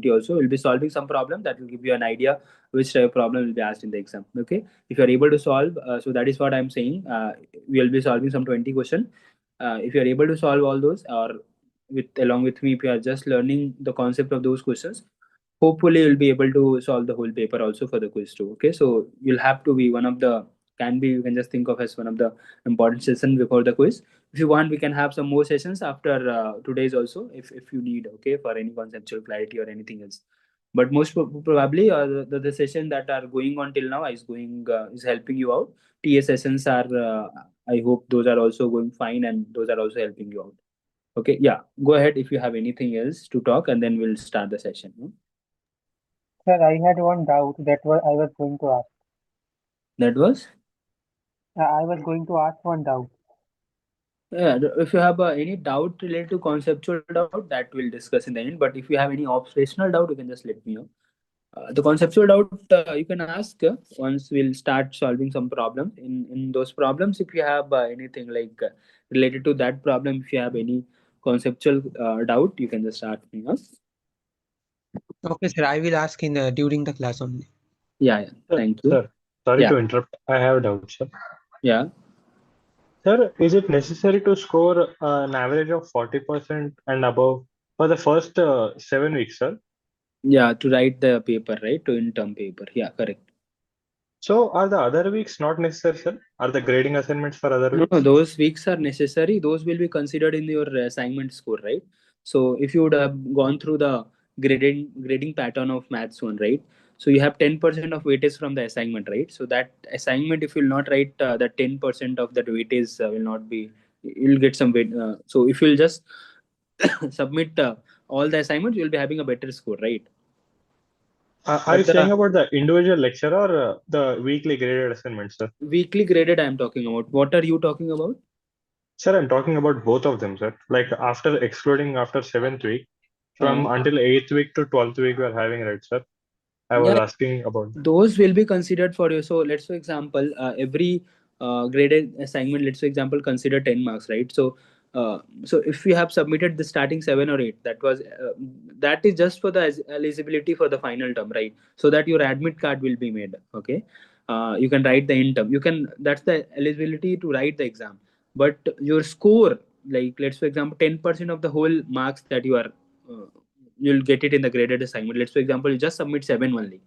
clarity also. We'll be solving some problem that will give you an idea which type of problem will be asked in the exam. Okay, if you are able to solve, so that is what I'm saying. We'll be solving some 20 question. If you are able to solve all those, or with along with me, if you are just learning the concept of those questions, hopefully you'll be able to solve the whole paper also for the quiz too. Okay, so you'll have to be one of the, can be, you can just think of as one of the important session before the quiz. If you want, we can have some more sessions after today's also, if you need, okay, for any conceptual clarity or anything else. But most probably the session that are going on till now is going is helping you out. TA sessions are I hope those are also going fine, and those are also helping you out. Okay, yeah, go ahead if you have anything else to talk, and then we'll start the session. Sir, I had one doubt that I was going to ask. That was, I was going to ask one doubt. yeah, if you have any doubt related to conceptual doubt, that we'll discuss in the end. But if you have any operational doubt, you can just let me know. The conceptual doubt you can ask once we'll start solving some problems. In those problems, if you have anything like related to that problem, if you have any conceptual doubt, you can just ask me. Huh? Okay, sir. I will ask in during the class only. Yeah, yeah. Thank you. Sir, sorry Yeah. to interrupt. I have a doubt, sir. Yeah. Sir, is it necessary to score an average of 40% and above for the first 7 weeks, sir? Yeah, to write the paper, right? To in-term paper. Yeah, correct. So are the other weeks not necessary, sir? Are the grading assignments for other No, weeks? no, those weeks are necessary. Those will be considered in your assignment score, right? So if you would have gone through the grading pattern of maths one, right? So you have 10% of weightage from the assignment, right? So that assignment, if you will not write the 10% of that weightage, will not be, you'll get some weight. So if you'll just submit all the assignments, you'll be having a better score, right? Are you saying about the individual lecture or the weekly graded assignments, sir? Weekly graded, I am talking about. What are you talking about? Sir, I'm talking about both of them, sir. Like after excluding after 7th week, from until 8th week to 12th week, we are having, right, sir? I was asking about that. Those will be considered for you. So let's for example, every graded assignment, let's for example, consider 10 marks, right? So if you have submitted the starting 7 or 8, that is just for the eligibility for the final term, right? So that your admit card will be made. Okay, you can write the in term, you can, that's the eligibility to write the exam. But your score, like let's for example 10% of the whole marks that you are you'll get it in the graded assignment. Let's for example you just submit 7 only,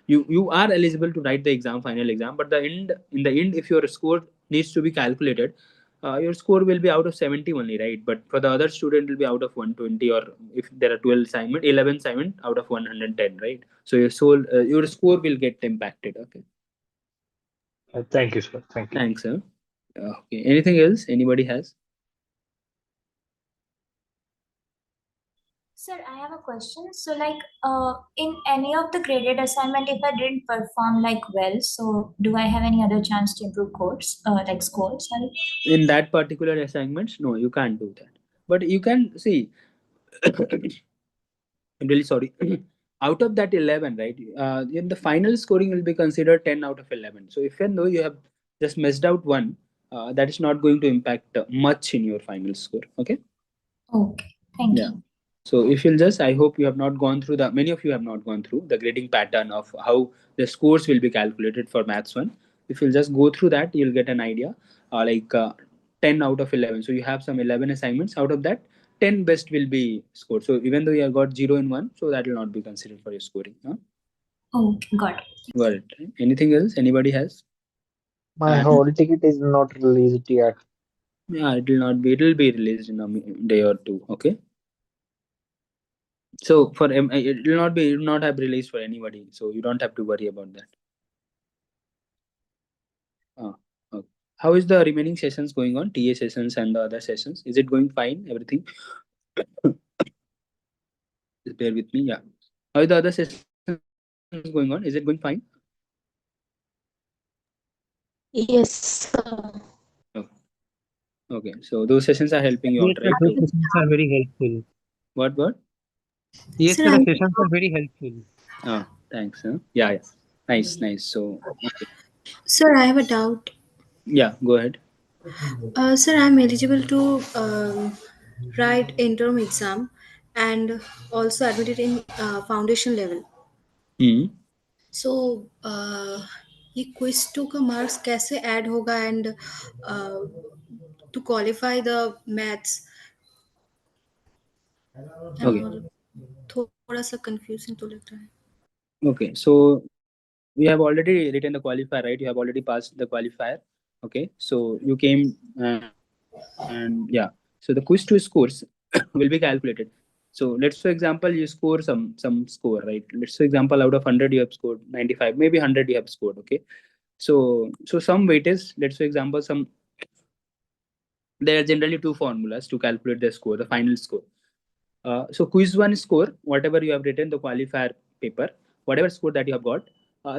you are eligible to write the exam, final exam. But in the end, if your score needs to be calculated, your score will be out of 70 only, right? But for the other student, it will be out of 120, or if there are 12 assignment, 11 assignment out of 110, right? So your score will get impacted. Okay. Thank you, sir. Thank you. Thanks, sir. Okay. Anything else anybody has? Sir, I have a question. So, like, in any of the graded assignment, if I didn't perform like well, so do I have any other chance to improve scores? Sorry. In that particular assignments, no, you can't do that. But you can see. I'm really sorry. Out of that 11, right? In the final scoring will be considered 10 out of 11. So even though you have just missed out one, that is not going to impact much in your final score. Okay. Okay. Thank you. So if you'll just, I hope you have not gone through the, many of you have not gone through the grading pattern of how the scores will be calculated for maths one. If you'll just go through that, you'll get an idea. 10 out of 11. So you have some 11 assignments. Out of that, 10 best will be scored. So even though you have got 0 in 1, so that will not be considered for your scoring. Huh? Okay, got it. Got it. Anything else anybody has? My whole ticket is not released yet. Yeah, it will not be. It will be released in a day or two. Okay. So for it will not be. It will not have released for anybody. So you don't have to worry about that. Okay. How is the remaining sessions going on? TA sessions and the other sessions. Is it going fine? Everything? Just bear with me. Yeah. How is the other sessions going on? Is it going fine? Yes, sir. Okay. So those sessions are helping you out, right? Those sessions are very helpful. What? Yes, sir, the sessions are very helpful. Oh, thanks. Yeah. Nice. So, okay. Sir, I have a doubt. Yeah, go ahead. Sir, I'm eligible to write interim exam, and also admitted in foundation level. Hmm. So ये quiz 2 का marks कैसे add होगा and to qualify the maths Okay. थोड़ा सा confusing तो लग रहा है. Okay. So we have already written the qualifier, right? You have already passed the qualifier. Okay. So you came and yeah. So the quiz 2 scores will be calculated. So let's for example you score some score, right? Let's for example out of 100 you have scored 95, maybe 100 you have scored. Okay. So some weightage. Let's for example some there are generally two formulas to calculate the score, the final score. So quiz one score, whatever you have written, the qualifier paper, whatever score that you have got,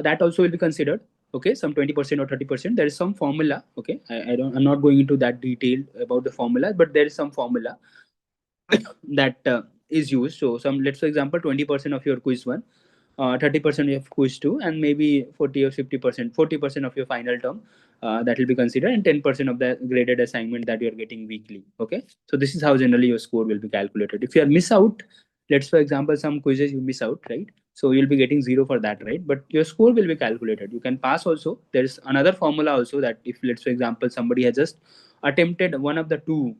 that also will be considered. Okay, some 20% or 30%. There is some formula. Okay, I'm not going into that detail about the formula, but there is some formula that is used. So some, let's for example, 20% of your quiz one, 30% of quiz two, and maybe 40 or 50%, 40% of your final term. That will be considered, and 10% of the graded assignment that you're getting weekly. Okay, so this is how generally your score will be calculated. If you are miss out, let's for example some quizzes you miss out, right? So you'll be getting zero for that, right? But your score will be calculated. You can pass also. There's another formula also that if, let's for example, somebody has just attempted one of the two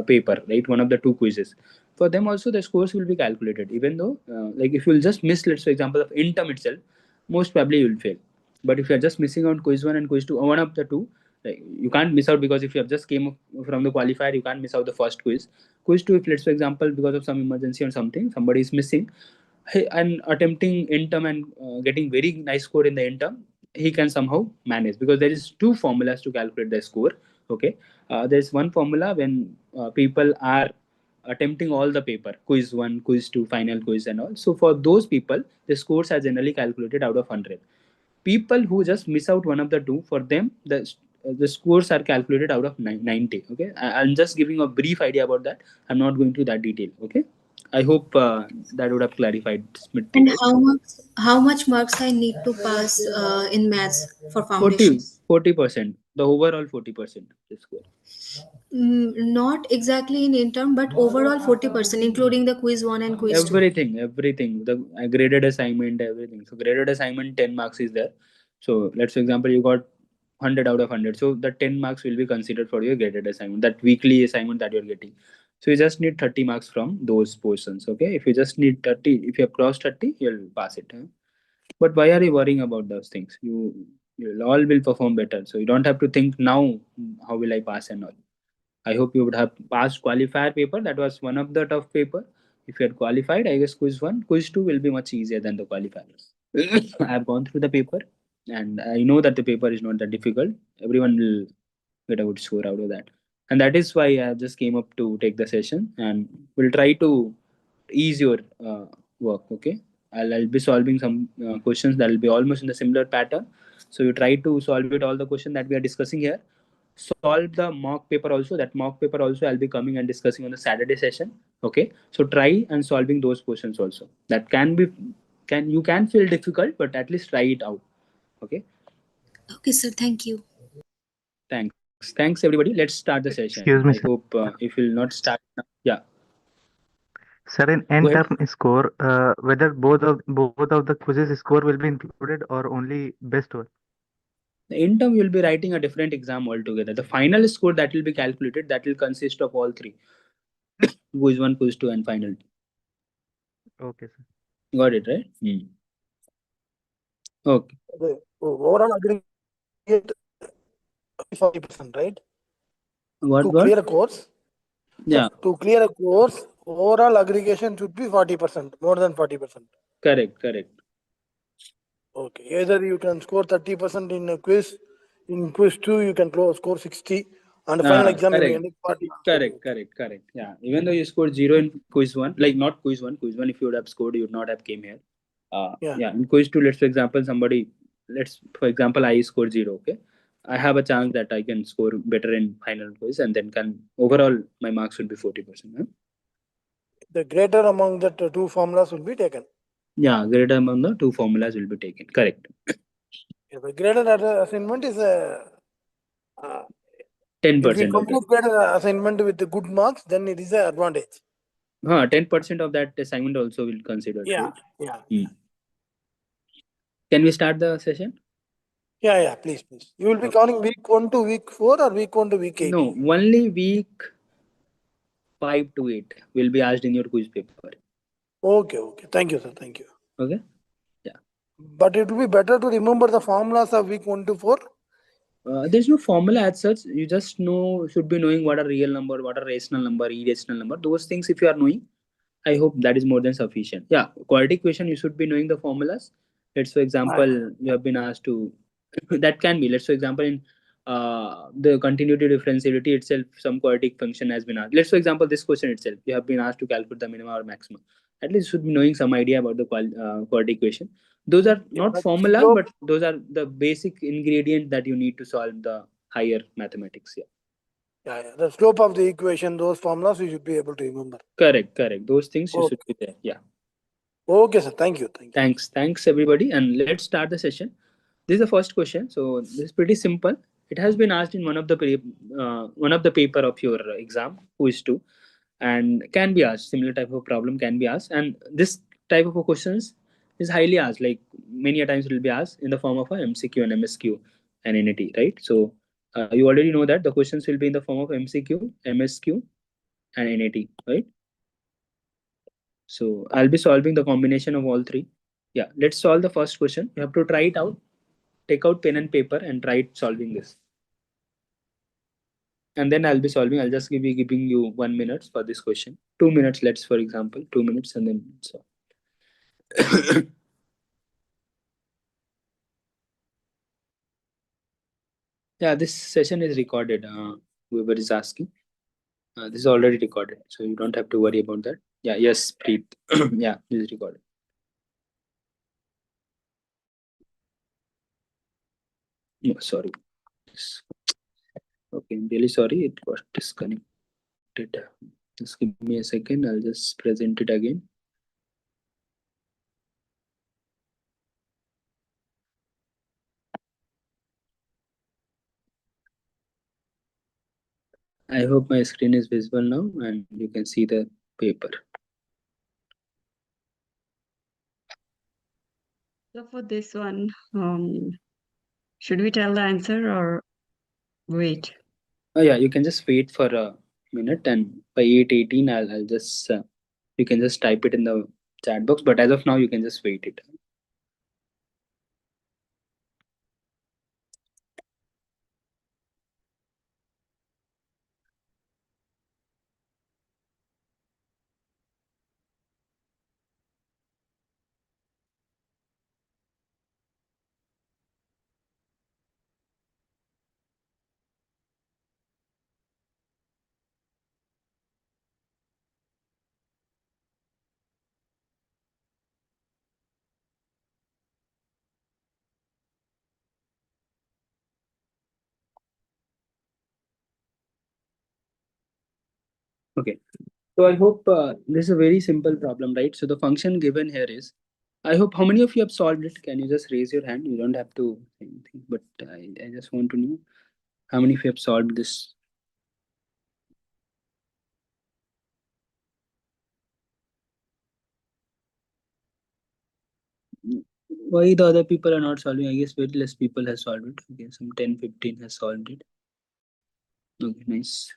paper, right, one of the two quizzes, for them also the scores will be calculated, even though like if you'll just miss, let's for example of in term itself, most probably you will fail. But if you're just missing out quiz one and quiz two, or one of the two, like, you can't miss out, because if you have just came from the qualifier, you can't miss out the first quiz two. If, let's for example, because of some emergency or something, somebody is missing and attempting in term and getting very nice score in the in term, he can somehow manage, because there is two formulas to calculate the score. Okay, there's one formula when people are attempting all the paper, quiz one, quiz two, final quiz and all. So for those people, the scores are generally calculated out of 100. People who just miss out one of the two, for them the scores are calculated out of 90. Okay, I'm just giving a brief idea about that. I'm not going to that detail. Okay, I hope that would have clarified, Smriti, And right? how much marks I need to pass in maths for 40, foundation? 40%, the overall 40% score. Not exactly in intern, but overall 40%, including the quiz 1 and quiz 2. Everything, the graded assignment, everything. So graded assignment 10 marks is there. So let's for example you got 100 out of 100, so the 10 marks will be considered for your graded assignment, that weekly assignment that you're getting. So you just need 30 marks from those portions. Okay, if you just need 30, if you have crossed 30, you'll pass it, huh? But why are you worrying about those things? You'll all will perform better, so you don't have to think now, how will I pass and all. I hope you would have passed qualifier paper. That was one of the tough paper. If you had qualified, I guess quiz one, quiz two will be much easier than the qualifier. I have gone through the paper, and I know that the paper is not that difficult. Everyone will get a good score out of that, and that is why I just came up to take the session, and we'll try to ease your work. Okay, I'll be solving some questions that will be almost in the similar pattern. So you try to solve it all the question that we are discussing here. Solve the mock paper also. That mock paper also I'll be coming and discussing on the Saturday session. Okay, so try and solving those questions also. That can be, can you can feel difficult, but at least try it out. Okay, Okay, sir. Thank you. thanks everybody. Let's start the session. Excuse me, I sir. hope if you'll not start now. Yeah, Sir, in go end ahead. term score, whether both of the quizzes score will be included or only best one? The in term you'll be writing a different exam altogether. The final score that will be calculated, that will consist of all three: quiz one, quiz two, and final. Okay, sir. Got it, right? Okay. The overall aggregate 40%, right? What? To What? clear a course, Yeah. to clear a course, overall aggregation should be 40%, more than 40%. Correct. Correct. Okay. Either you can score 30% in a quiz, in quiz 2 you can score 60, and the final exam you may Correct. end up 40. Correct. Yeah. Even though you scored zero in quiz one, like not quiz one, if you would have scored, you would not have came here. Yeah. Yeah. In quiz two, let's for example, let's for example, I scored zero. Okay. I have a chance that I can score better in final quiz, and then can overall my marks will be 40%. Huh? The greater among the two formulas will be taken. Yeah, greater among the two formulas will be taken. Correct. Yeah, the greater assignment is if we 10%. Okay. complete greater assignment with the good marks, then it is an advantage. 10% of that assignment also will consider. Yeah, right? yeah. Can we start the session? Yeah, please. You will be counting week 1 to week 4 or week 1 to week 8? No, only week 5 to 8 will be asked in your quiz paper. Okay. Thank you, sir. Thank you. Okay. Yeah. But it will be better to remember the formulas of week 1 to 4. There's no formula as such. You just should be knowing what are real number, what are rational number, irrational number. Those things, if you are knowing, I hope that is more than sufficient. Yeah, quadratic equation, you should be knowing the formulas. Let's, for example, you have been asked to that can be. Let's, for example, in the continuity differentiability itself, some quadratic function has been asked. Let's, for example, this question itself, you have been asked to calculate the minimum or maximum. At least you should be knowing some idea about the quadratic equation. Those are not formula, but those are the basic ingredient that you need to solve the higher mathematics. Yeah. The slope of the equation, those formulas you should be able to remember. Correct. Those things you should be there. Yeah. Okay, sir. Thank you. Thanks everybody, and let's start the session. This is the first question. So this is pretty simple. It has been asked in one of the paper of your exam, quiz 2, and can be asked. Similar type of problem can be asked, and this type of questions is highly asked. Like many a times it will be asked in the form of a MCQ and MSQ and NAT, right? So you already know that the questions will be in the form of MCQ, MSQ, and NAT, right? So I'll be solving the combination of all three. Yeah, let's solve the first question. You have to try it out. Take out pen and paper and try solving this. And then I'll be solving. I'll just be giving you 1 minute for this question. 2 minutes, let's, for example, 2 minutes, and then so. Yeah, this session is recorded. Whoever is asking, this is already recorded, so you don't have to worry about that. Yeah, yes, Preet. Yeah, this is recorded. No, sorry. Okay, I'm really sorry. It got disconnected. Just give me a second. I'll just present it again. I hope my screen is visible now and you can see the paper. So for this one, should we tell the answer or wait? Oh yeah, you can just wait for a minute, and by 8:18 I'll just you can just type it in the chat box, but as of now you can just wait it. Okay, so I hope this is a very simple problem, right? So the function given here is, I hope, how many of you have solved it? Can you just raise your hand? You don't have to say anything, but I just want to know how many of you have solved this. Why the other people are not solving? I guess very less people have solved it. Okay, some 10-15 has solved it. Okay, nice.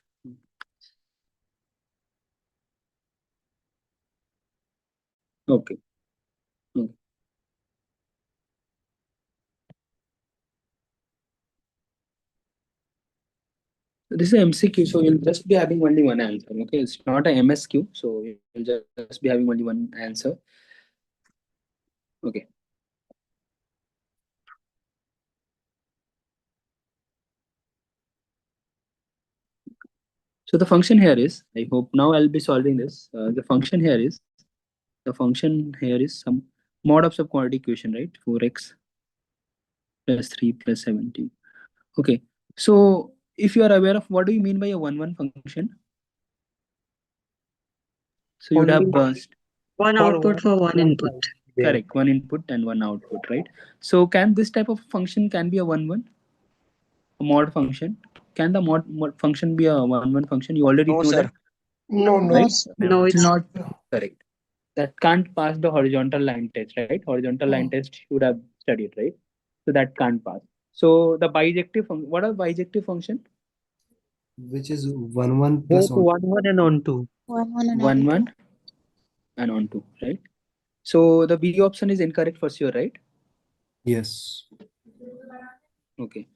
Okay. This is a MCQ, so you'll just be having only one answer. Okay, it's not a MSQ, so you'll just be having only one answer. Okay. So the function here is, I hope now I'll be solving this. The function here is some mod of subquadratic equation, right? 4x plus 3 plus 17. Okay. So if you are aware of what do you mean by a 1-1 function? So you'd have one output for one input. Correct, one input and one output, right? So can this type of function can be a 1-1? A mod function? Can the mod function be a 1-1 function? You already know that. No, No, no. sir. No, It's it's not correct. That can't pass the horizontal line test, right? Horizontal line test should have studied, right? So that can't pass. So the bijective function, what are bijective function? Which is 1 1 Both plus on. 1 1 and on 2. 1 and 1 on 1 2. and on 2, right? So the B option is incorrect for sure, right? Yes. Okay.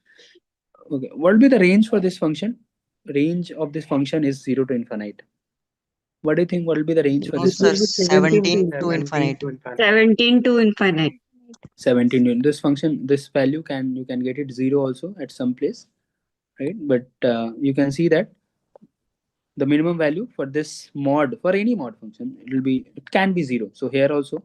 Okay. What will be the range for this function? Range of this function is 0 to infinite. What do you think? What will be the range for No, this It will sir. be function? 17 to 17 infinite. to infinite. 17 to infinite. 17. This function, this value you can get it 0 also at some place, right? But you can see that the minimum value for this mod, for any mod function, it can be 0. So here also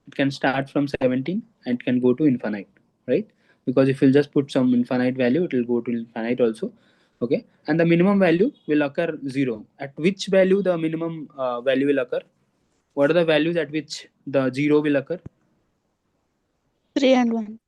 it can start from 17 and it can go to infinite, right? Because if you'll just put some infinite value, it will go to infinite also. Okay, and the minimum value will occur 0. At which value the minimum value will occur? What are the values at which the 0 will occur? 3 and 1.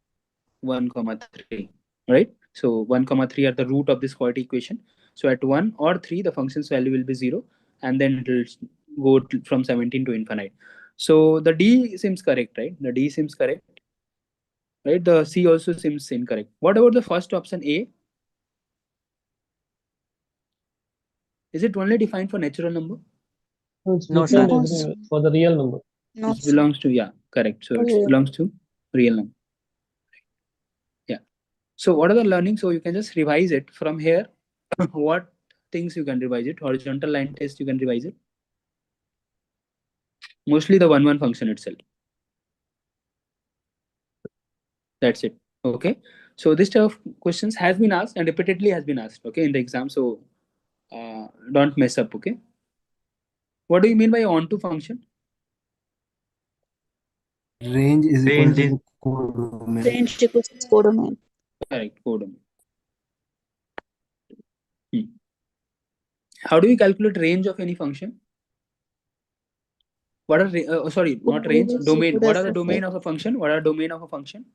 1 comma 3, right? So 1 comma 3 are the root of this quadratic equation. So at 1 or 3 the function's value will be 0, and then it will from 17 to infinite. So the D seems correct, right? The D seems correct, right? The C also seems incorrect. What about the first option, A? Is it only defined for natural number? So it's No, defined sir. No, everywhere sir. for the real number. No, It sir. belongs to, yeah, correct. So it Real. belongs to real number. Yeah. So what are the learning? So you can just revise it from here. What things you can revise it? Horizontal line test, you can revise it. Mostly the 1 1 function itself. That's it. Okay. So this type of questions has been asked and repeatedly has been asked. Okay, in the exam. So don't mess up. Okay. What do you mean by onto function? Range is equal Range to is the codomain. Range equals codomain. Correct. Codomain. How do you calculate range of any function? What are sorry, not range, domain. What are the domain of a function? What are domain of a function?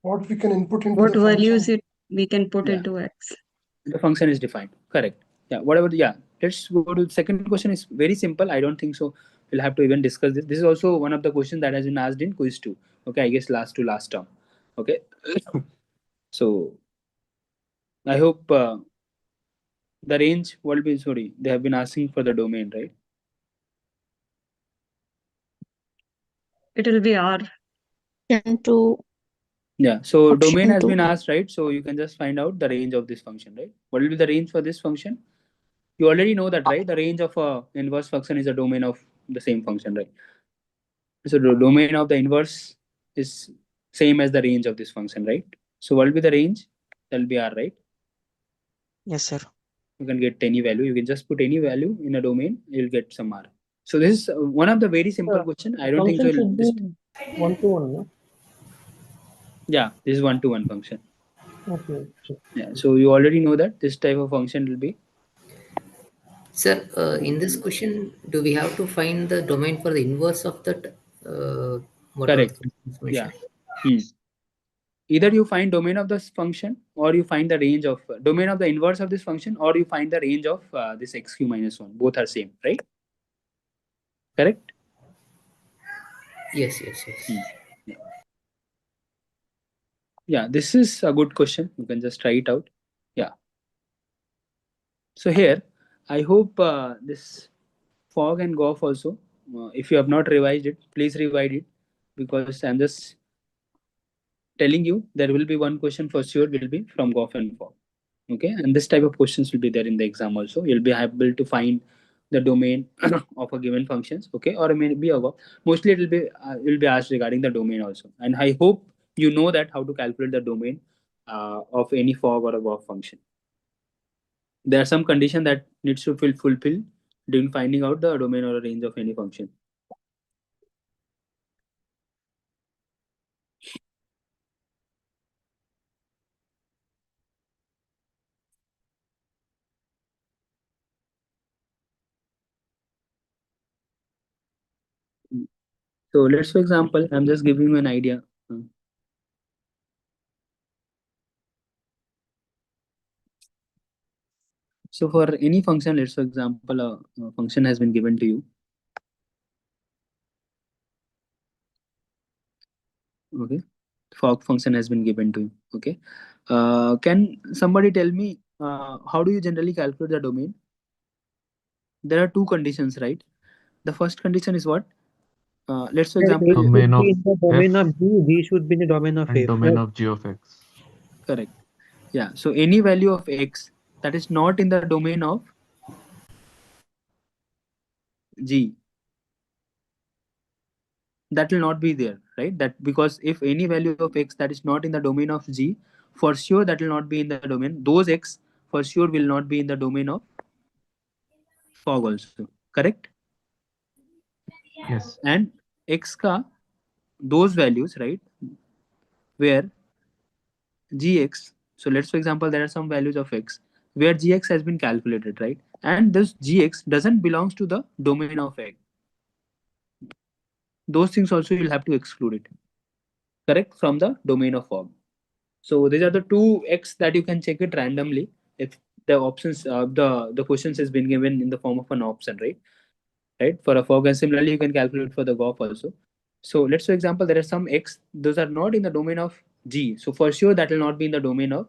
What we can input into What the values function. we can put Yeah. into X? The function is defined. Correct. Yeah. Whatever. Yeah. Let's go to the second question. Is very simple. I don't think so. We'll have to even discuss this. This is also one of the questions that has been asked in quiz 2. Okay. I guess last to last term. Okay. So I hope the range will be, sorry, they have been asking for the domain, right? It will be R. Into Yeah. So domain option has 2. been asked, right? So you can just find out the range of this function, right? What will be the range for this function? You already know that, right? The range of a inverse function is a domain of the same function, right? So the domain of the inverse is same as the range of this function, right? So what will be the range? That will be R, right? Yes, sir. You can get any value. You can just put any value in a domain. You'll get some R. So this is one of the very simple question. I don't think so. Function should be 1 to 1, no? Yeah, this is 1 to 1 function. Okay. Sure. Yeah. So you already know that this type of function will be. Sir, in this question, do we have to find the domain for the inverse of that? Whatever Correct. the Yeah. information. Either you find domain of this function or you find the range of domain of the inverse of this function, or you find the range of this xq minus 1. Both are same, right? Correct? Yes, yes, yes. Yeah, this is a good question. You can just try it out. Yeah. So here, I hope this fog and golf also, if you have not revised it, please revise it, because I'm just telling you there will be one question for sure will be from golf and fog. Okay, and this type of questions will be there in the exam also. You'll be able to find the domain of a given functions. Okay, or maybe a golf. Mostly it will be asked regarding the domain also, and I hope you know that how to calculate the domain of any fog or a golf function. There are some condition that needs to fulfill during finding out the domain or a range of any function. So let's, for example, I'm just giving you an idea. So for any function, let's for example, a function has been given to you. Okay, fog function has been given to you. Okay, can somebody tell me how do you generally calculate the domain? There are two conditions, right? The first condition is what? Let's for Sir, A example, should Domain be of in the domain f of G, V should be in the domain of and F. domain of g of x. correct. Yeah. So any value of x that is not in the domain of G, that will not be there, right? That because if any value of x that is not in the domain of G, for sure that will not be in the domain. Those x for sure will not be in the domain of fog also. Correct? Yes. And x ka those values, right? Where gx, so let's for example there are some values of x where gx has been calculated, right? And this gx doesn't belongs to the domain of x. Those things also you'll have to exclude it, correct, from the domain of fog. So these are the two x that you can check it randomly if the options the questions has been given in the form of an option, right, for a fog. And similarly you can calculate for the golf also. So let's for example there are some x, those are not in the domain of G, so for sure that will not be in the domain of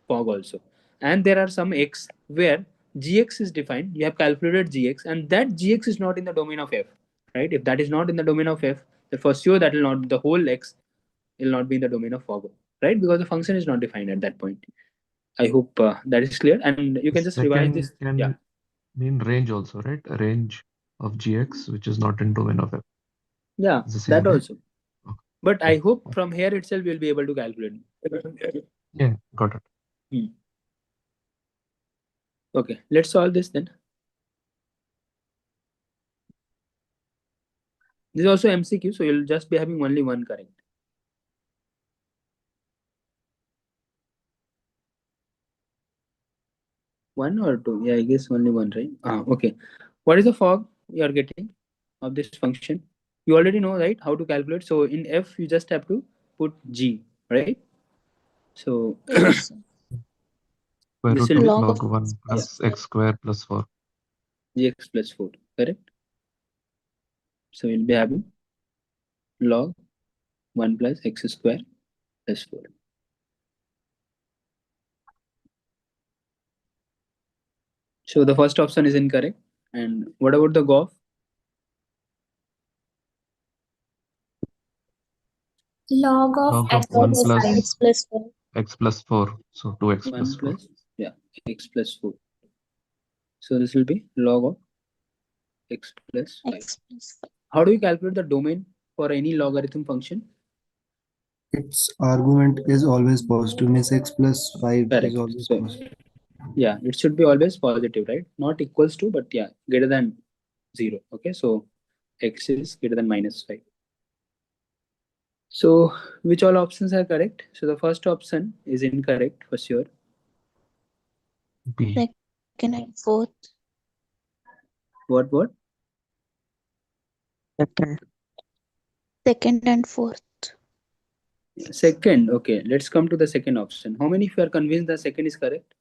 fog also. And there are some x where gx is defined, you have calculated gx, and that gx is not in the domain of f, right? If that is not in the domain of f, then for sure that will not, the whole x will not be in the domain of fog, right? Because the function is not defined at that point. I hope that is clear, and you The can just revise second this. Yeah, can mean range also, right? A range of gx which is not in domain of f. yeah, It's the same, that right? also. Okay. But I Yeah. hope from here itself you'll be able to calculate. Yeah, got it. Hmm. Okay, let's solve this then. This is also MCQ, so you'll just be having only one correct. One or two? Yeah, I guess only one, right? Okay. What is the fog you are getting of this function? You already know, right, how to calculate. So in f, you just have to put g, right? So Yes, sir. Square this root will of be Log of log 1 yeah, plus x square plus 4. gx plus 4, correct? So we'll be having log 1 plus x square plus 4. So the first option is incorrect. And what about the golf? Log of Log of x log 1 plus of 5. plus x plus 4. x plus 4. So 2x 1 plus 4. plus, yeah, x plus 4. So this will be log of x plus 5. X plus 5. How do you calculate the domain for any logarithm function? Its argument is always positive, means x plus 5 is Correct. always So positive. yeah, it should be always positive, right? Not equals to, but yeah, greater than 0. Okay, so x is greater than minus 5. So which all options are correct? So the first option is incorrect for sure. B. Second and fourth. What? Second. Second and fourth. Second. Okay, let's come to the second option. How many of you are convinced the second is correct?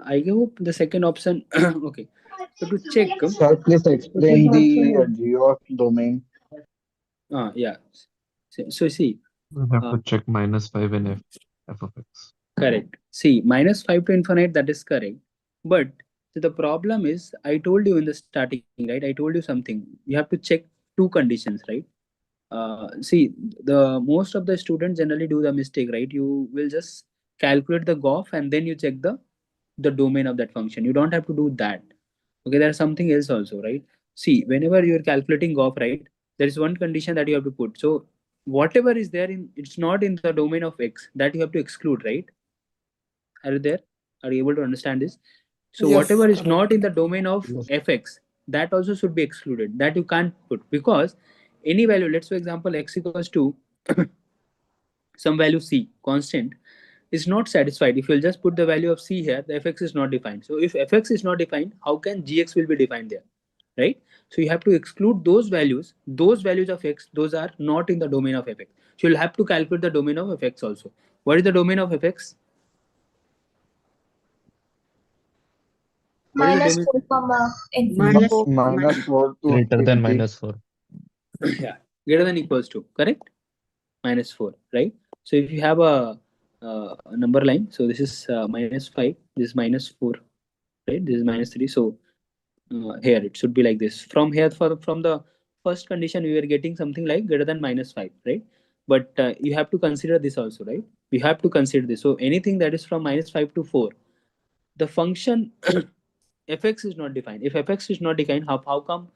I hope the second option. Okay, so to check. Sir, please explain Second the option geo domain. Yeah. So see, We'll have uh, to check minus 5 in f of x. correct. See, minus 5 to infinite, that is correct. But the problem is, I told you in the starting, right? I told you something. You have to check two conditions, right? See, the most of the students generally do the mistake, right? You will just calculate the GOF and then you check the domain of that function. You don't have to do that. Okay, there's something else also, right? See, whenever you're calculating GOF, right, there is one condition that you have to put. So whatever is there in, it's not in the domain of X, that you have to exclude, right? Are you there? Are you able to understand this? So Yes, whatever is correct. not in the domain of Yes. fx, that also should be excluded. That you can't put because any value, let's for example, x equals to some value c constant is not satisfied. If you'll just put the value of c here, the fx is not defined. So if fx is not defined, how can gx will be defined there, right? So you have to exclude those values. Those values of x, those are not in the domain of fx. So you'll have to calculate the domain of fx also. What is the domain of fx? What is the Minus domain? 4 comma infinity. Minus minus 4 to Greater than infinity. minus 4. Yeah, greater than equals to, correct? Minus 4, right? So if you have a number line, so this is minus 5, this is minus 4, right? This is minus 3. So here it should be like this. From here, from the first condition, we were getting something like greater than minus 5, right? But you have to consider this also, right? You have to consider this. So anything that is from minus 5 to 4, the function fx is not defined. If fx is not defined, how come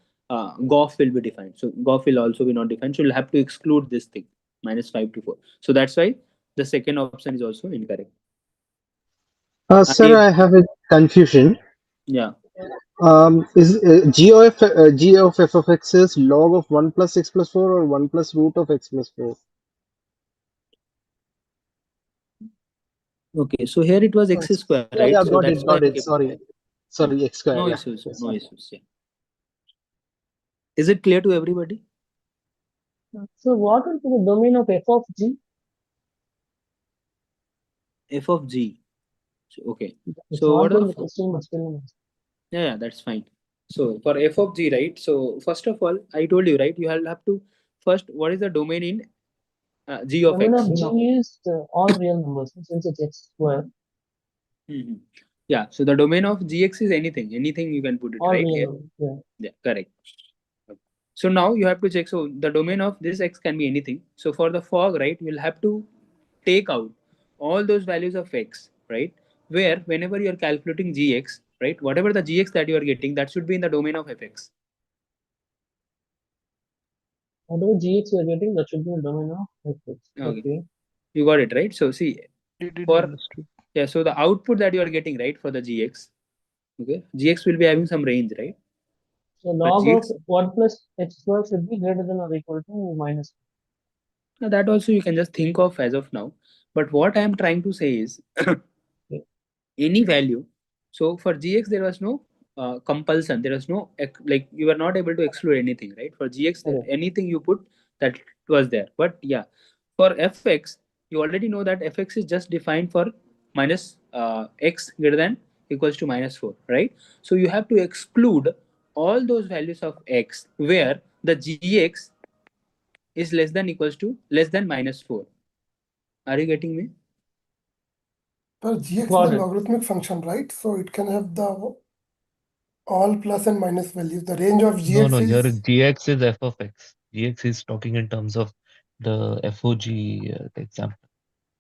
gof will be defined? So gof will also be not defined. So you'll have to exclude this thing, minus 5 to 4. So that's why the second option is also incorrect. Sir, I have a confusion. Yeah. Is g of f of x is log of 1 plus x plus 4 or 1 plus root of x plus 4? Okay. So here it was x square, Yeah, right? yeah, So got that's it, why got I it. kept Sorry. Sorry, x square. no Yeah. issues. Yes, No sir. issues. Yeah. Is it clear to everybody? So what will be the domain of f of g? F of g. So, okay. It's So what not are in the the question, but still. yeah, that's fine. So for f of g, right? So first of all, I told you, right? You have to first, what is the domain in g of Domain x? of g is all real numbers since it's x square. Mm-hmm. Yeah. So the domain of gx is anything. Anything you can put it All right real here. numbers. Yeah. Yeah. Correct. So now you have to check. So the domain of this x can be anything. So for the fog, right, you'll have to take out all those values of x, right? Where whenever you are calculating gx, right, whatever the gx that you are getting, that should be in the domain of fx. Whatever gx we are getting, that should be the domain of fx. Okay. You got it, right? So see, Didn't for understood. yeah, so the output that you are getting, right, for the gx, okay, gx will be having some range, right? So But log gx, of 1 plus x square should be greater than or equal to minus. now that also you can just think of as of now. But what I am trying to say is any value. So for gx there was no compulsion. There was no like you were not able to exclude anything, right? For gx, anything you put, that was there. But yeah, for fx, you already know that fx is just defined for minus x greater than equals to minus 4, right? So you have to exclude all those values of x where the gx is less than equals to less than minus 4. Are you getting me? Well, gx is a logarithmic function, right? So it can have the all plus and minus values. The range of gx No, here is gx is f of x. Gx is talking in terms of the FOG example.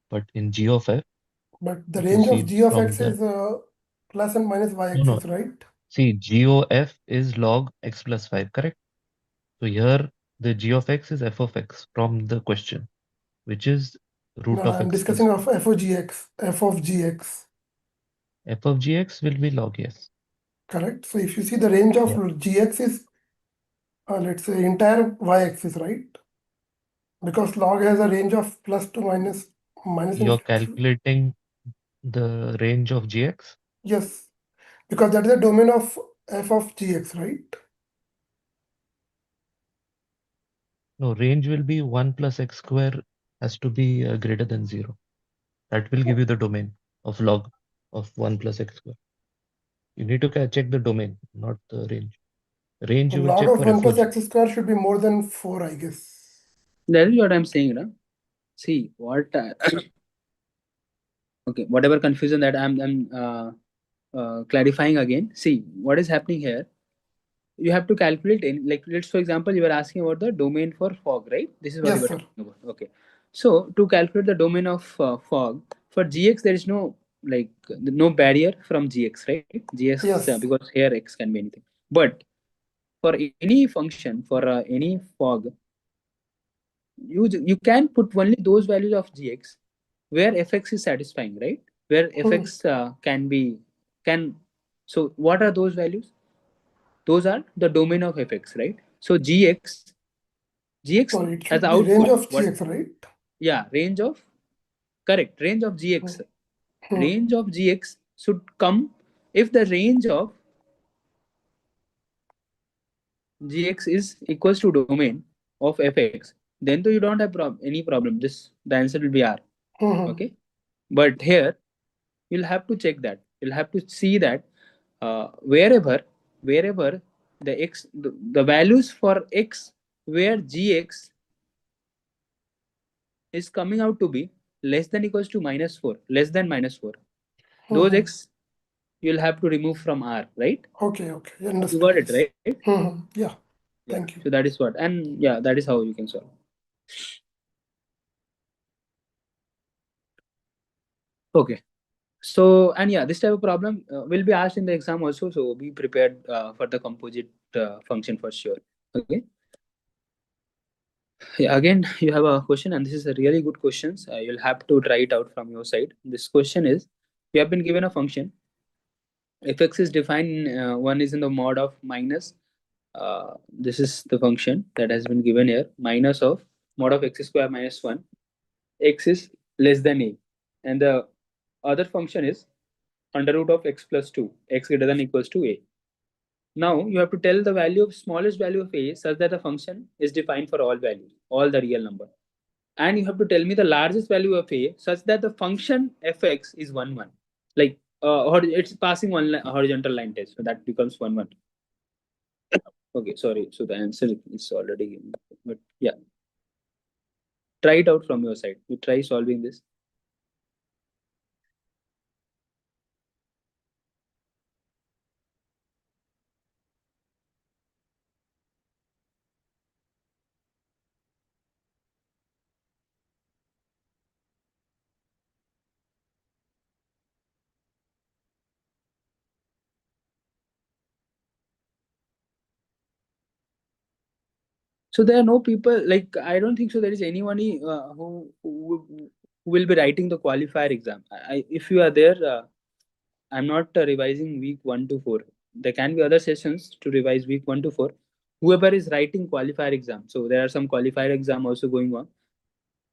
But in g of f, but the if you range of see g of from x the is plus and minus y no, axis, right? see g of f is log x plus 5, correct? So here the g of x is f of x from the question, which is root No, of I'm x plus discussing of f of gx. F of gx. f of gx will be log, yes. Correct. So if you see the range of Yeah. gx is let's say entire y axis, right? Because log has a range of plus to minus You're calculating the range of gx? yes, because that is the domain of f of gx, right? No, range will be 1 plus x square has to be greater than 0. That will give you the domain of log of 1 plus x square. You need to check the domain, not the range. Range The you will log check of for 1 plus FOG. x square should be more than 4, I guess. That is what I'm saying, right? See what okay, whatever confusion that I'm clarifying again. See what is happening here. You have to calculate in, like, let's for example, you were asking about the domain for fog, right? This is what you Yes, were sir. talking about. Okay, so to calculate the domain of fog for gx, there is no like no barrier from gx, right? Gx Yes. because here x can be anything. But for any function for any fog, you can put only those values of gx where fx is satisfying, right? Where fx can so what are those values? Those are the domain of fx, right? So gx So it as should be range output, of what? gx, right? Yeah, range of, correct, range of gx. Hmm. Range of gx should come if the range of gx is equals to domain of fx, then though you don't have any problem. This the answer will be r. Mhm. Okay, but here you'll have to check that, you'll have to see that wherever the values for x where gx is coming out to be less than equals to -4, less than -4, those Mhm. x you'll have to remove from R, right? Okay, You understood. got it, Yes. right? Yeah, Yeah. thank you. So that is what, and yeah, that is how you can solve. Okay. So, and yeah, this type of problem will be asked in the exam also. So be prepared for the composite function for sure. Okay. Yeah, again, you have a question, and this is a really good question. You'll have to try it out from your side. This question is: you have been given a function. If x is defined, one is in the mod of minus. This is the function that has been given here: minus of mod of x square minus one. X is less than a, and the other function is under root of x plus 2, x greater than equals to a. Now you have to tell the value of smallest value of a such that the function is defined for all values, all the real number. And you have to tell me the largest value of a such that the function fx is 1 1. Like it's passing one horizontal line test, so that becomes 1 1. Okay, sorry. So the answer is already given. But yeah, try it out from your side. You try solving this. So there are no people, like I don't think so. There is anyone who will be writing the qualifier exam. If you are there, I'm not revising week 1 to 4. There can be other sessions to revise week 1 to 4. Whoever is writing qualifier exam, so there are some qualifier exam also going on.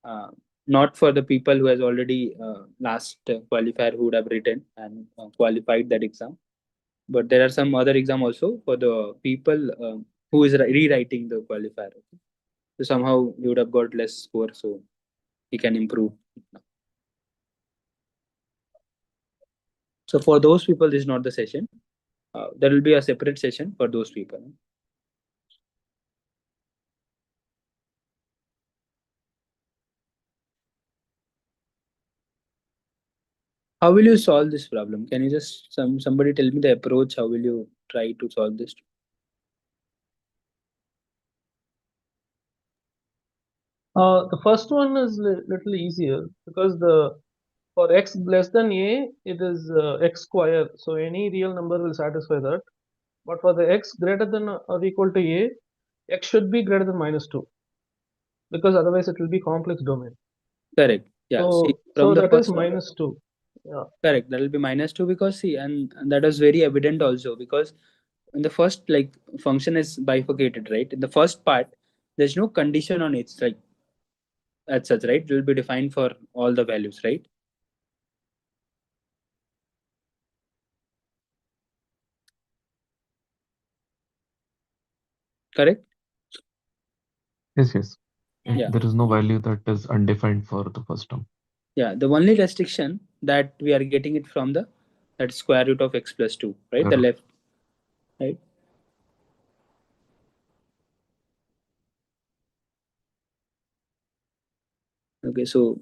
Uh, Not for the people who has already last qualifier who would have written and qualified that exam, but there are some other exam also for the people who is rewriting the qualifier. So somehow he would have got less score, so he can improve. So for those people, this is not the session. There will be a separate session for those people. How will you solve this problem? Can you just somebody tell me the approach? How will you try to solve this? The first one is little easier because the for x less than a, it is x square. So any real number will satisfy that. But for the x greater than or equal to a, x should be greater than -2 because otherwise it will be complex domain. Correct. Yeah. See, from the that is first one, -2. Yeah. correct. That will be -2 because see, and that was very evident also because in the first like function is bifurcated, right? In the first part, there's no condition on it, like as such, right? It will be defined for all the values, right? Correct. Yes. Yeah. There is no value that is undefined for the first term. Yeah. The only restriction that we are getting it from the that square root of x plus 2, right? The left, right? Okay, so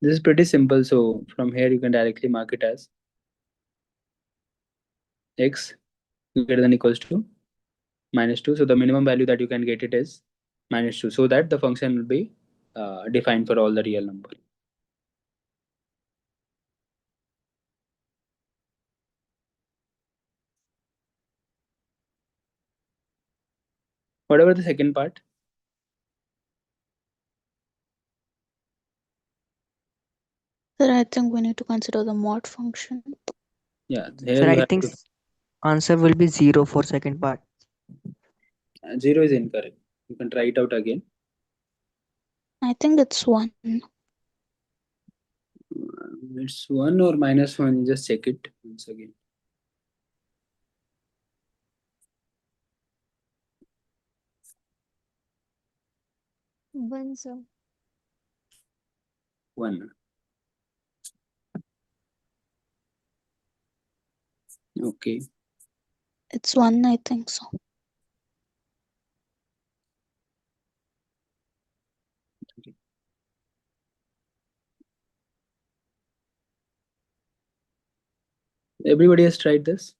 this is pretty simple. So from here you can directly mark it as x greater than equals to -2. So the minimum value that you can get it is -2, so that the function will be defined for all the real number. Whatever the second part. Sir, I think we need to consider the mod function. Yeah, here Sir, you I have think to. answer will be 0 for second part. 0 is incorrect. You can try it out again. I think it's 1. It's 1 or -1. Just check it once again. One, sir. 1. Okay. It's 1, I think so. Everybody has tried this?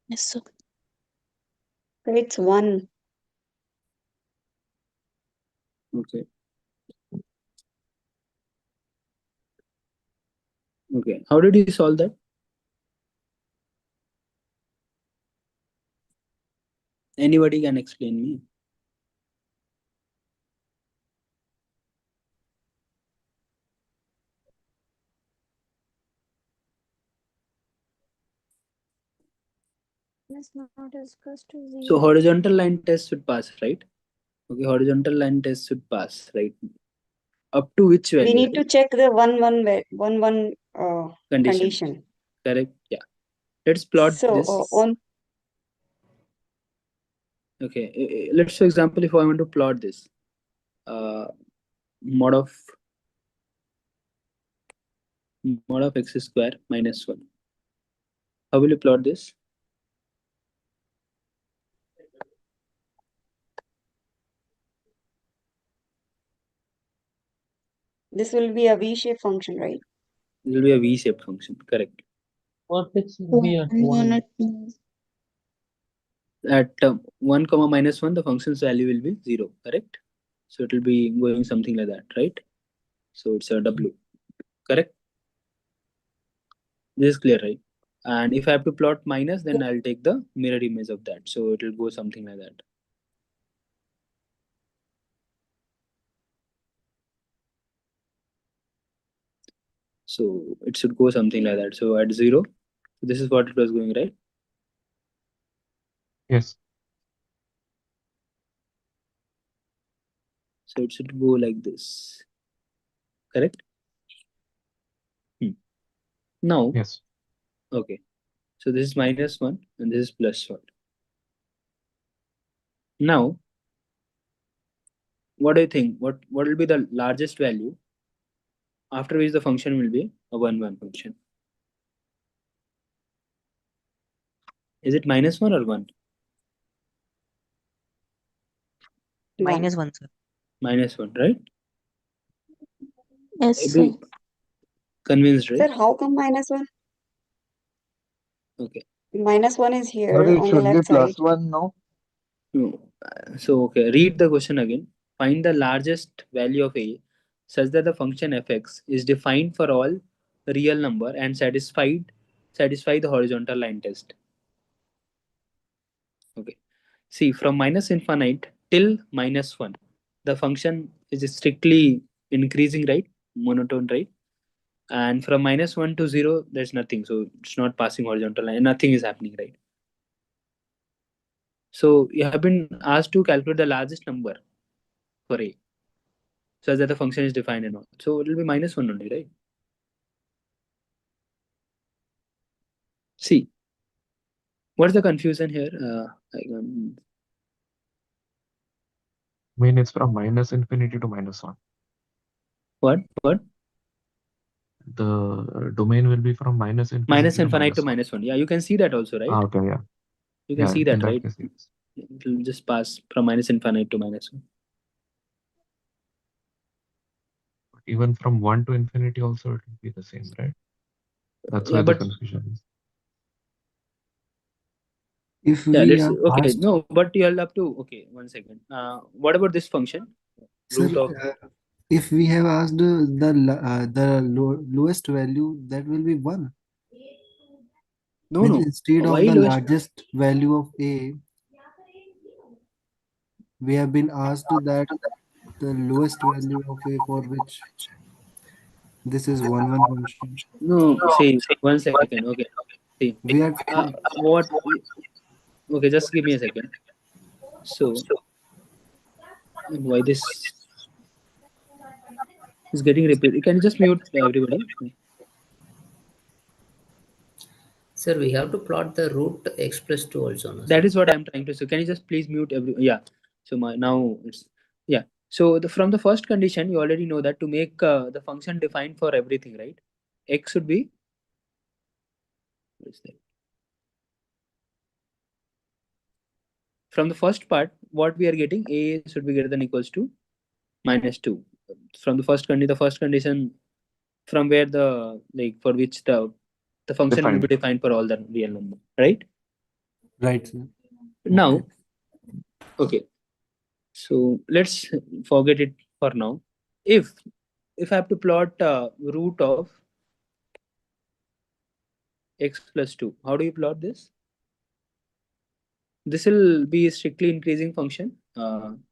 Yes, sir. It's 1. Okay. Okay. How did you solve that? Anybody can explain me? Is not equals to 0. So horizontal line test should pass, right? Okay, horizontal line test should pass, right? Up to which value? We need to check the 1 condition. Correct. Yeah. Let's plot So this. on Okay. Let's, for example, if I want to plot this, mod of x square minus 1. How will you plot this? this will be a V-shaped function, right? It will be a V-shaped function. Correct. Vertex will be at 1. At 1 comma minus 1, the function's value will be 0. Correct. So it will be going something like that, right? So it's a W. Correct. This is clear, right? And if I have to plot minus, then I'll take the mirror image of that. So it will go something like that. So it should go something like that. So at 0, this is what it was going, right? Yes. So it should go like this. Correct? Now, yes. Okay. So this is minus 1 and this is plus 1. Now, what do you think? What will be the largest value after which the function will be a 1, 1 function? Is it minus 1 or 1? Minus 1, sir. Minus 1, right? Yes, sir. Convinced, right? Sir, how come -1? Okay. -1 is But here it on the should be left side. +1, no? No. So, okay, read the question again. Find the largest value of a such that the function fx is defined for all real number and satisfy the horizontal line test. Okay. See, from minus infinite till -1, the function is strictly increasing, right? Monotone, right? And from -1 to 0, there's nothing. So it's not passing horizontal line. Nothing is happening, right? So you have been asked to calculate the largest number for a such that the function is defined and all. So it will be -1 only, right? See, what's the confusion here? I mean, it's from minus infinity to -1. What? The domain will be from minus infinity Minus to infinite to -1. -1. Yeah, you can see that also, right? Okay, yeah. You can Yeah, see in that, that right? case, yes. It will just pass from minus infinite to -1. But even from 1 to infinity also it will be the same, right? That's Yeah, where the but confusion is. If yeah, we let's are okay. asked, No, but you'll have to. Okay, 1 second. What about this function? sir, Root of if we have asked the lowest value, that will be 1. Means no. instead of Why the lowest? largest value of a, we have been asked that the lowest value of a for which this is 1, 1 function. No, see, 1 second. Okay, see, We are what? Okay, just give me a second. So, why this is getting repeated? Can you just mute everybody? Sir, we have to plot the root x plus 2 also. No, That sir? is what I'm trying to say. Can you just please mute every? Yeah. So now it's yeah. So from the first condition, you already know that to make the function defined for everything, right? X should be, what is that? From the first part, what we are getting, a should be greater than equals to -2. From the first condition from where the, like, for which the function will be Defined. defined for all the real number, right? Right, sir. Now, okay. So let's forget it for now. If I have to plot root of x plus 2, how do you plot this? This will be a strictly increasing function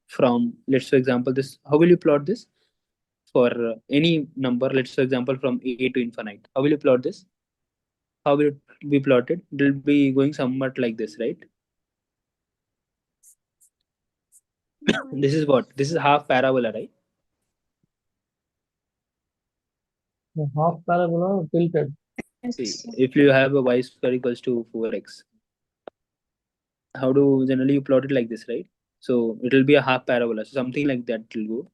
from, let's for example, this. How will you plot this for any number? Let's for example from a to infinite. How will you plot this? How will it be plotted? It will be going somewhat like this, right? This is what? This is half parabola, right? The half parabola tilted. See, if you have a y square equals to 4x, how do generally you plot it like this, right? So it will be a half parabola. So something like that will go.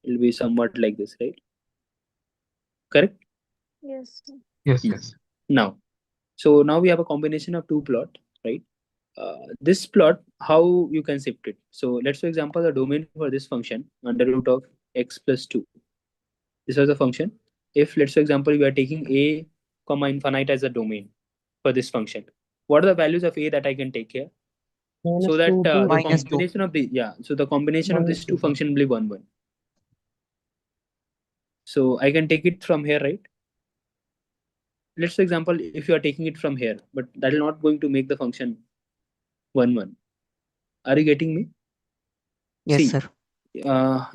It will be somewhat like this, right? Correct? Yes. Yes, Hmm. yes. Now, so now we have a combination of two plot, right? This plot, how you can shift it. So let's for example, the domain for this function under root of x plus 2. This was the function. If let's for example, we are taking a comma infinite as a domain for this function, what are the values of a that I can take here? So that -2 to the -2. combination of the, yeah, so the combination of these two -2. function will be 1 1. So I can take it from here, right? Let's for example, if you are taking it from here, but that is not going to make the function 1 1. Are you getting me? Yes, See, sir.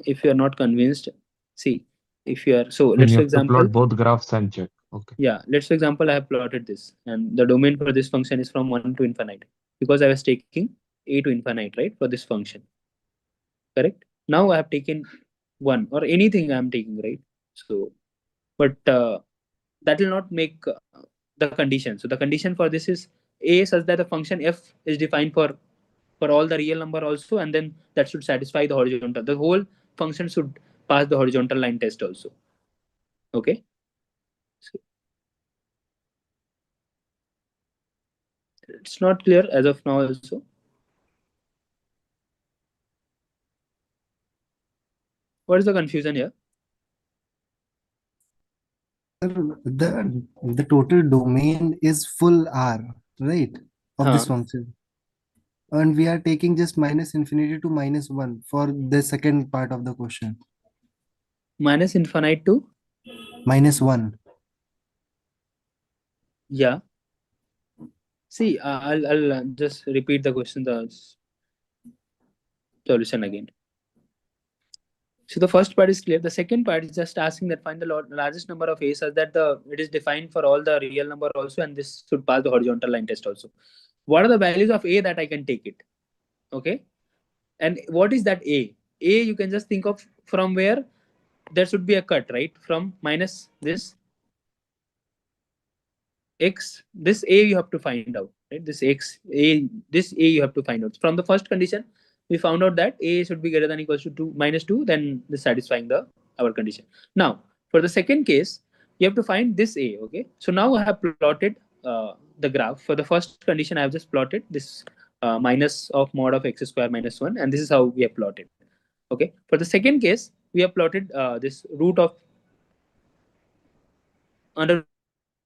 if you are not convinced, see, if you are, so Then let's you for have to example, plot both graphs and check. Okay. yeah, let's for example, I have plotted this, and the domain for this function is from 1 to infinite, because I was taking a to infinite, right, for this function. Correct? Now I have taken 1 or anything I am taking, right? So, but that will not make the condition. So the condition for this is a such that the function f is defined for all the real number also, and then that should satisfy the horizontal. The whole function should pass the horizontal line test also. Okay. So it's not clear as of now also. What is the confusion here? Sir, the total domain is full R, right? Of this function. And we are taking just minus infinity to -1 for the second part of the question. Minus infinite to -1. Yeah. See, I'll just repeat the question, the solution again. So the first part is clear. The second part is just asking that find the largest number of a such that it is defined for all the real number also, and this should pass the horizontal line test also. What are the values of a that I can take it? Okay. And what is that a? A, you can just think of from where there should be a cut, right? From minus this x, this a you have to find out, right? This x, a, this a you have to find out. From the first condition, we found out that a should be greater than equals to 2 -2, then this satisfying the our condition. Now, for the second case, you have to find this a. Okay, so now I have plotted the graph. For the first condition, I have just plotted this minus of mod of x square minus 1, and this is how we have plotted. Okay, for the second case, we have plotted this root of under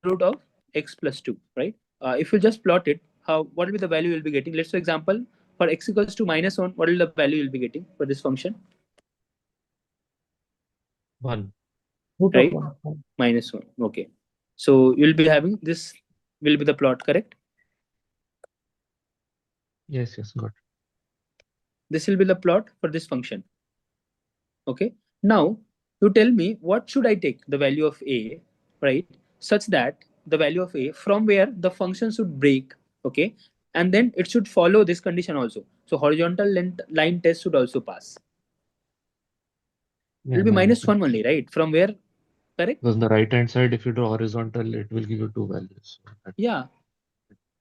root of x plus 2, right? If you just plot it, how, what will be the value you'll be getting? Let's, for example, for x equals to -1, what will the value you'll be getting for this function? 1. Right? -1. Okay. So you'll be having this will be the plot, correct? Yes, yes, got it. This will be the plot for this function. Okay. Now you tell me what should I take the value of a, right? Such that the value of a from where the function should break, okay, and then it should follow this condition also. So horizontal line test should also pass. It Yeah, will be minus -1 only, right? From where, correct? Because on the right hand side, if you do horizontal, it will give you two values. Yeah.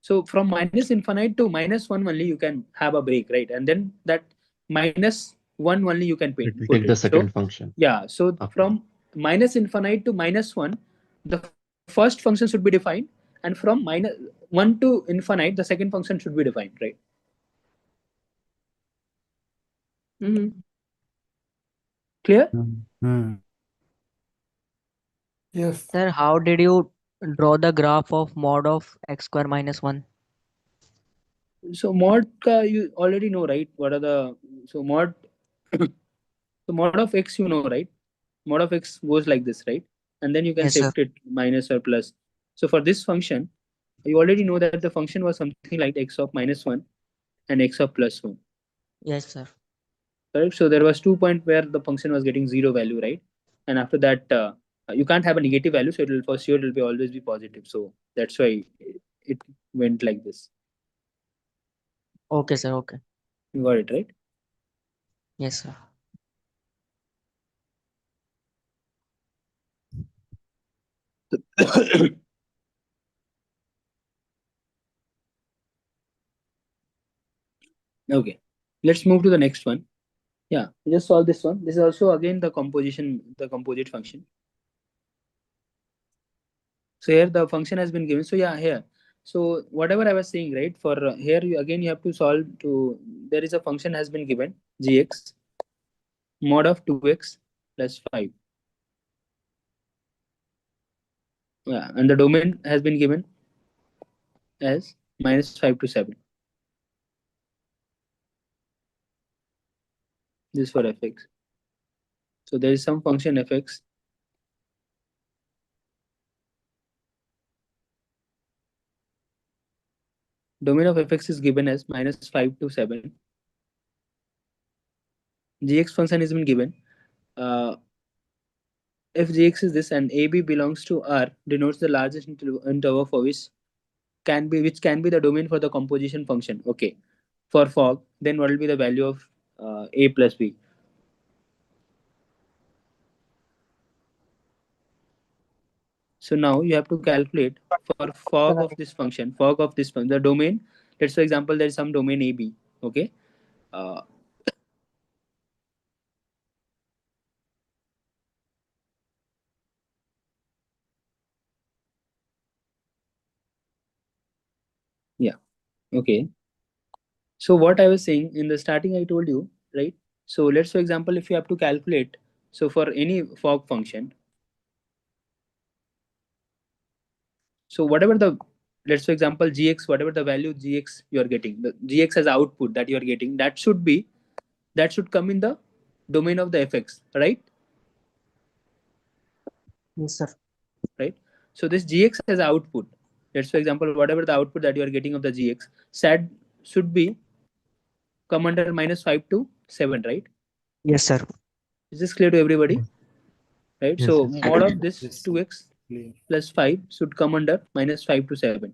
So from minus infinite to -1 only, you can have a break, right? And then that -1 1 only you can It will put take the it. second So function. yeah, so Okay. from minus infinite to minus 1, the first function should be defined, and from minus 1 to infinite, the second function should be defined, right? Clear? Yes. Sir, how did you draw the graph of mod of x square minus 1? So mod you already know, right? What are the so mod so mod of x, you know, right? Mod of x goes like this, right? And then you can Yes, sir. shift it minus or plus. So for this function, you already know that the function was something like x of minus 1 and x of plus 1. Yes, sir. Correct? So there was 2 point where the function was getting 0 value, right? And after that, you can't have a negative value, so it will for sure it will be always be positive. So that's why it went like this. Okay, sir. Okay. You got it, right? Yes, sir. Okay, let's move to the next one. Yeah, just solve this one. This is also again the composite function. So here the function has been given. So yeah, here. So whatever I was saying, right? For here you again you have to solve to. There is a function has been given gx mod of 2x plus 5. Yeah, and the domain has been given as minus 5 to 7. This is for fx. So there is some function fx. Domain of fx is given as minus 5 to 7. Gx function has been given. If gx is this and ab belongs to R, denotes the largest interval for which can be the domain for the composition function. Okay, for fog, then what will be the value of a plus b? So now you have to calculate for fog of this function, the domain. Let's for example there is some domain AB. Okay. Uh, yeah. Okay. So what I was saying in the starting, I told you, right? So let's for example if you have to calculate. So for any fog function, so whatever the let's for example gx, whatever the value gx you are getting, the gx as output that you are getting, that should come in the domain of the fx, right? Yes, sir. Right. So this gx as output, let's for example whatever the output that you are getting of the gx should be come under minus 5 to 7, right? Yes, sir. Is this clear to everybody? Right. Yes, So yes. mod of this 2x plus 5 should come under minus 5 to 7.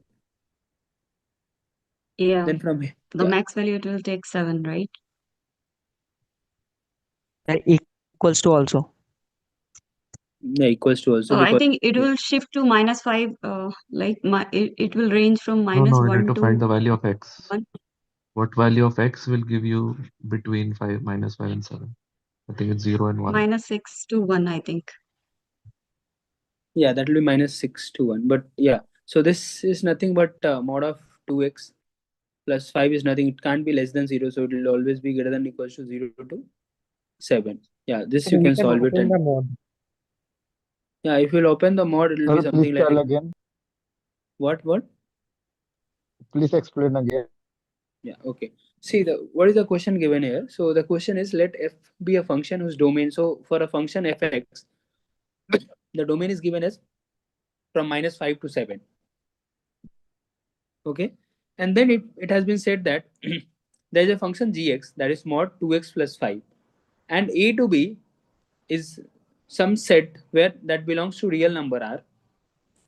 Yeah. Then from here, The yeah, max value it will take 7, right? Equals to also. yeah, equals to also Oh, I because think it yeah. will shift to minus 5, like it will range from No, minus you need 1 to to find the value of x. 1. What value of x will give you between 5, minus 5 and 7? I think it's 0 and 1. Minus 6 to 1, I think. Yeah, that will be minus 6 to 1. But yeah, so this is nothing but mod of 2x plus 5 is nothing. It can't be less than 0. So it will always be greater than equals to 0 to 7. Yeah, this you We can can solve it. open And the mod. yeah, if you'll open the mod, it will be Sir, please something tell like again. what? Please explain again. Yeah, okay. See, what is the question given here? So the question is let f be a function whose domain. So for a function fx, the domain is given as from minus 5 to 7. Okay. And then it has been said that there is a function gx that is mod 2x plus 5. And a to b is some set where that belongs to real number r,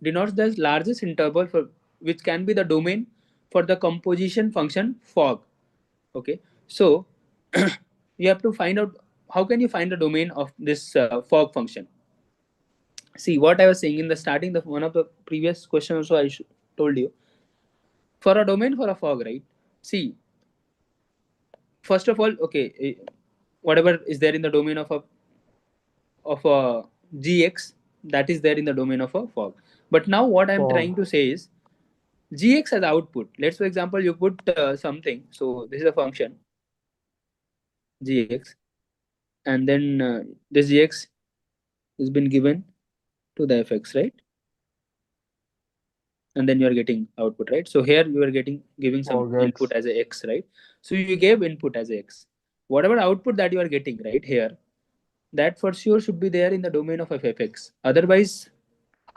denotes the largest interval for which can be the domain for the composition function fog. Okay. So you have to find out how can you find the domain of this fog function. See what I was saying in the starting, the one of the previous question also told you, for a domain for a fog, right? See, first of all, okay, whatever is there in the domain of a gx, that is there in the domain of a fog. But now what I'm trying to say is gx as output. Let's for example you put something. So this is a function gx, and then this gx has been given to the fx, right? And then you are getting output, right? So here you are giving some input as a x, right? So you gave input as a x. Whatever output that you are getting right here, that for sure should be there in the domain of fx. Otherwise,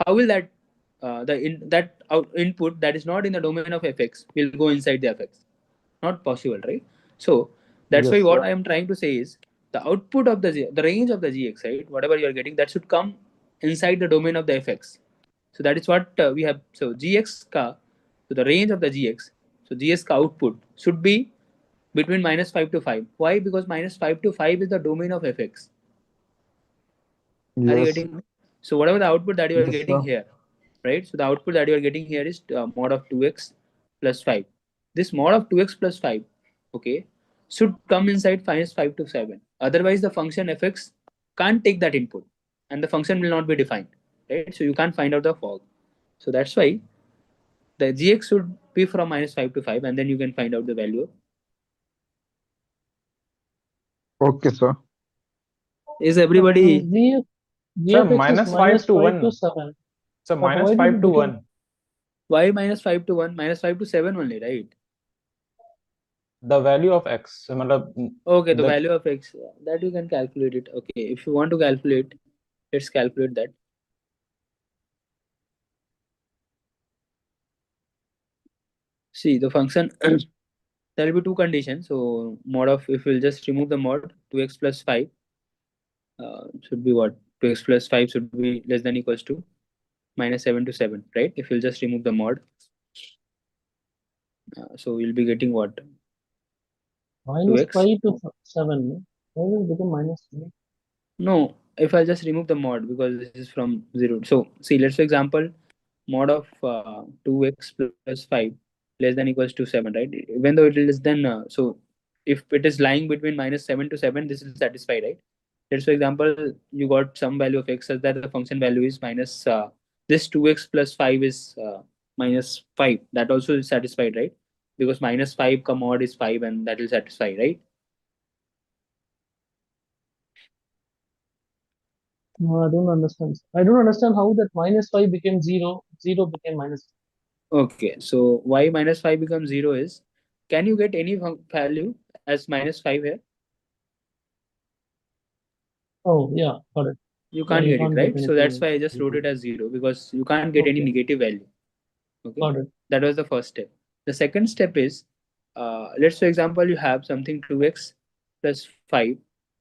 how will that input that is not in the domain of fx will go inside the fx? Not possible, right? So that's why what I am trying to say is the output of the range of the gx, right? Whatever you are getting, that should come inside the domain of the fx. So that is what we have. So gx ka, so the range of the gx, so gx ka output should be between -5 to 5. Why? Because -5 to 5 is the domain of fx. Are you getting me? So whatever the output that you are getting here, right? So the output that you are getting here is mod of 2x plus 5. This mod of 2x plus 5, okay, should come inside -5 to 7. Otherwise, the function fx can't take that input, and the function will not be defined, right? So you can't find out the fog. So that's why the gx should be from -5 to 5, and then you can find out the value. Okay, sir. Is everybody? Sir, -5 to 1. to 7. So But why did -5 it to become- 1. Why -5 to 1? -5 to 7 only, right? The value of x. Okay, the value of x, that you can calculate it. Okay, if you want to calculate, let's calculate that. See the function, there will be two conditions. So mod of, if we'll just remove the mod, 2x plus 5 should be what? 2x plus 5 should be less than equals to -7 to 7, right? If we'll just remove the mod, so we'll be getting what? -5 to 7. Why will it become -3? No, if I just remove the mod, because this is from 0. So see, let's for example, mod of 2x plus 5 less than equals to 7, right? Even though it is then so if it is lying between -7 to 7, this will satisfy, right? Let's for example, you got some value of x such that the function value is minus this 2x plus 5 is -5. That also is satisfied, right? Because -5 mod is 5, and that will satisfy, right? No, I don't understand. I don't understand how that -5 became 0, 0 became -5. Okay, so why -5 becomes 0 is, can you get any value as -5 here? Oh, yeah, got it. You can't get it, right? So that's why I just wrote it as 0, because you can't get any negative value. Okay, got it. That was the first step. The second step is, let's for example, you have something 2x plus 5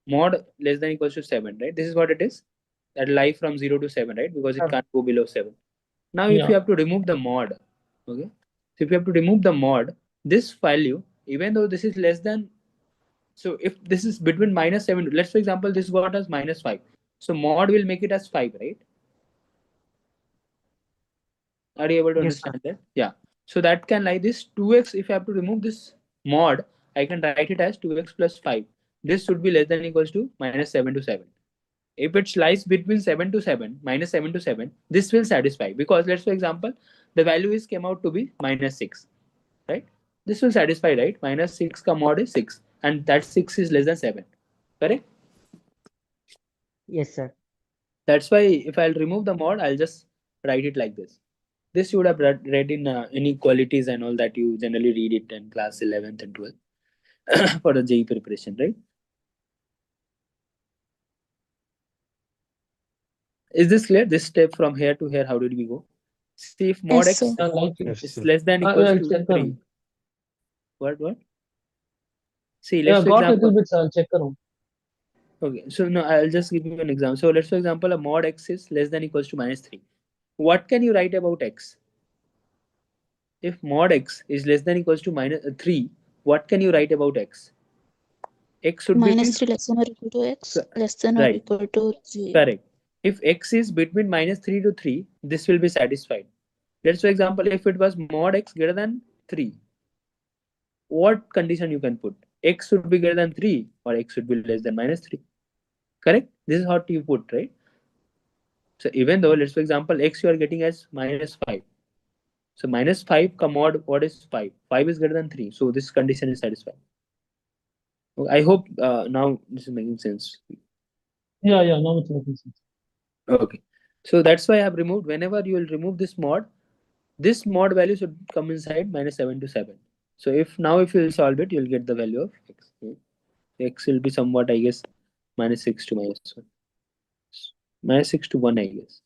mod less than equals to 7, right? This is what it is. That lie from 0 to 7, right? Because it can't go below 7. Now, if you have to remove the mod, okay, so if you have to remove the mod, this value, even though this is less than, so if this is between -7, let's for example, this got as -5. So mod will make it as 5, right? Are you able to understand that? Yeah. So that can lie this 2x. If I have to remove this mod, I can write it as 2x plus 5. This should be less than equals to -7 to 7. If it lies between 7 to 7, -7 to 7, this will satisfy, because let's for example, the value is came out to be -6, right? This will satisfy, right? -6 ka mod is 6, and that 6 is less than 7, correct? Yes, sir. That's why if I'll remove the mod, I'll just write it like this. This you would have read in inequalities and all that, you generally read it in class 11th and 12th for the JEE preparation, right? Is this clear? This step from here to here, how did we go? See, if mod Yes, x sir. is less than equals to 3. What? See, let's for got a example. little bit, sir. I'll check around. Okay, so no, I'll just give you an example. So let's for example, a mod x is less than equals to -3. What can you write about x? If mod x is less than equals to -3, what can you write about x? X should be -3 less than or equal to x, less than or right. equal to 0. Correct. If x is between -3 to 3, this will be satisfied. Let's for example, if it was mod x greater than 3, what condition you can put? x should be greater than 3 or x should be less than -3. Correct? This is how you put, right? So even though, let's for example, x you are getting as -5. So -5 commod, what is 5? 5 is greater than 3. So this condition is satisfied. I hope now this is making sense. Yeah, now it's making sense. Okay. So that's why I have removed, whenever you will remove this mod value should come inside -7 to 7. So if you will solve it, you'll get the value of x. X will be somewhat, I guess, -6 to -1. -6 to 1, I guess.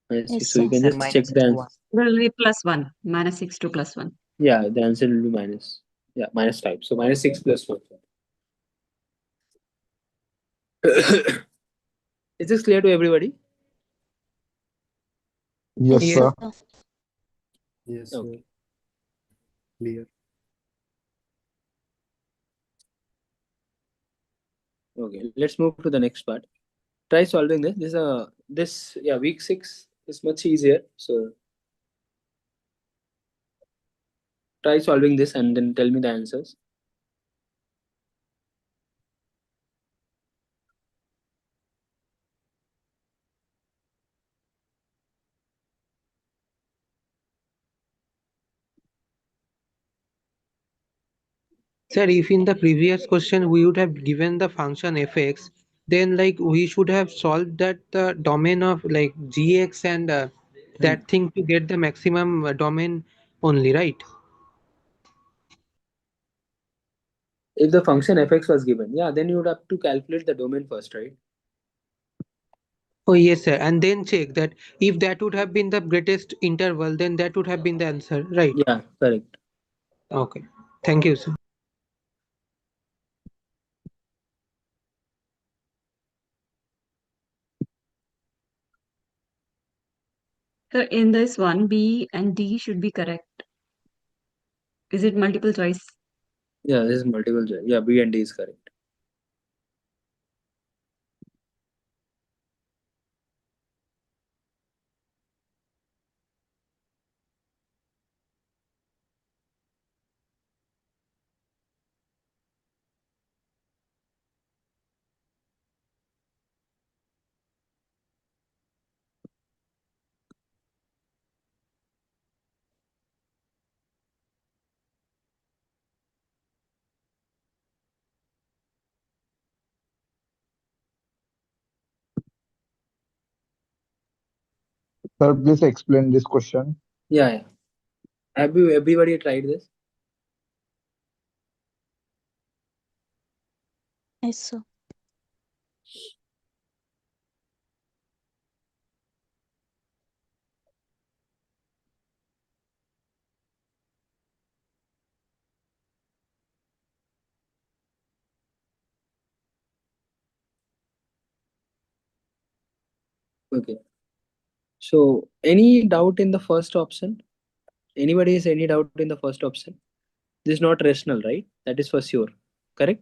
Yes, So you sir. can Sir, just check the answer. Will be +1, -6 to +1. Yeah, the answer will be -5. So -6 plus 1. Is this clear to everybody? Yes, Yes, sir. sir. Yes, Okay. clear. Okay, let's move to the next part. Try solving this. Week 6 is much easier. So try solving this and then tell me the answers. Sir, if in the previous question we would have given the function fx, then like we should have solved that the domain of like gx and that thing to get the maximum domain only, right? If the function fx was given, yeah, then you would have to calculate the domain first, right? Oh yes, sir. And then check that if that would have been the greatest interval, then that would have been the answer, right? Yeah, correct. Okay. Thank you, sir. So in this one, B and D should be correct. Is it multiple choice? Yeah, this is multiple choice. Yeah, B and D is correct. Sir, please explain this question. Yeah. Have you everybody tried this? Yes, sir. Okay. So any doubt in the first option? Anybody has any doubt in the first option? This is not rational, right? That is for sure. Correct?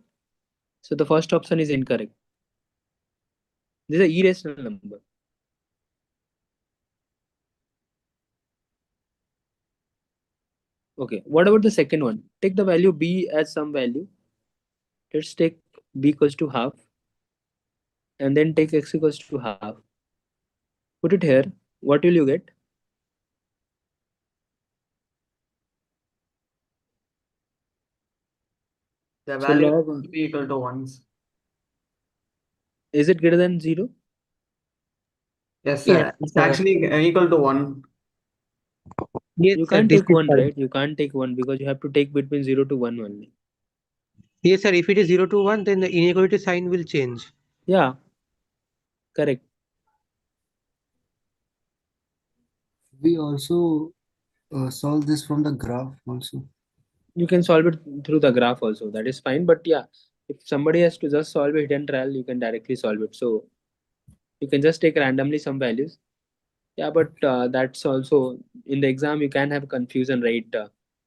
So the first option is incorrect. This is an irrational number. Okay. What about the second one? Take the value b as some value. Let's take b equals to half and then take x equals to half. Put it here. What will you get? The So value log, will be equal to 1. is it greater than 0? Yes, Yes, sir. It's sir. actually equal to 1. Yes, You sir. can't This take is 1, correct. right? You can't take 1 because you have to take between 0 to 1 only. Yes, sir. If it is 0 to 1, then the inequality sign will change. Yeah, correct. We also solve this from the graph also. You can solve it through the graph also. That is fine. But yeah, if somebody has to just solve a hidden trial, you can directly solve it. So you can just take randomly some values. Yeah, but that's also in the exam you can have confusion, right?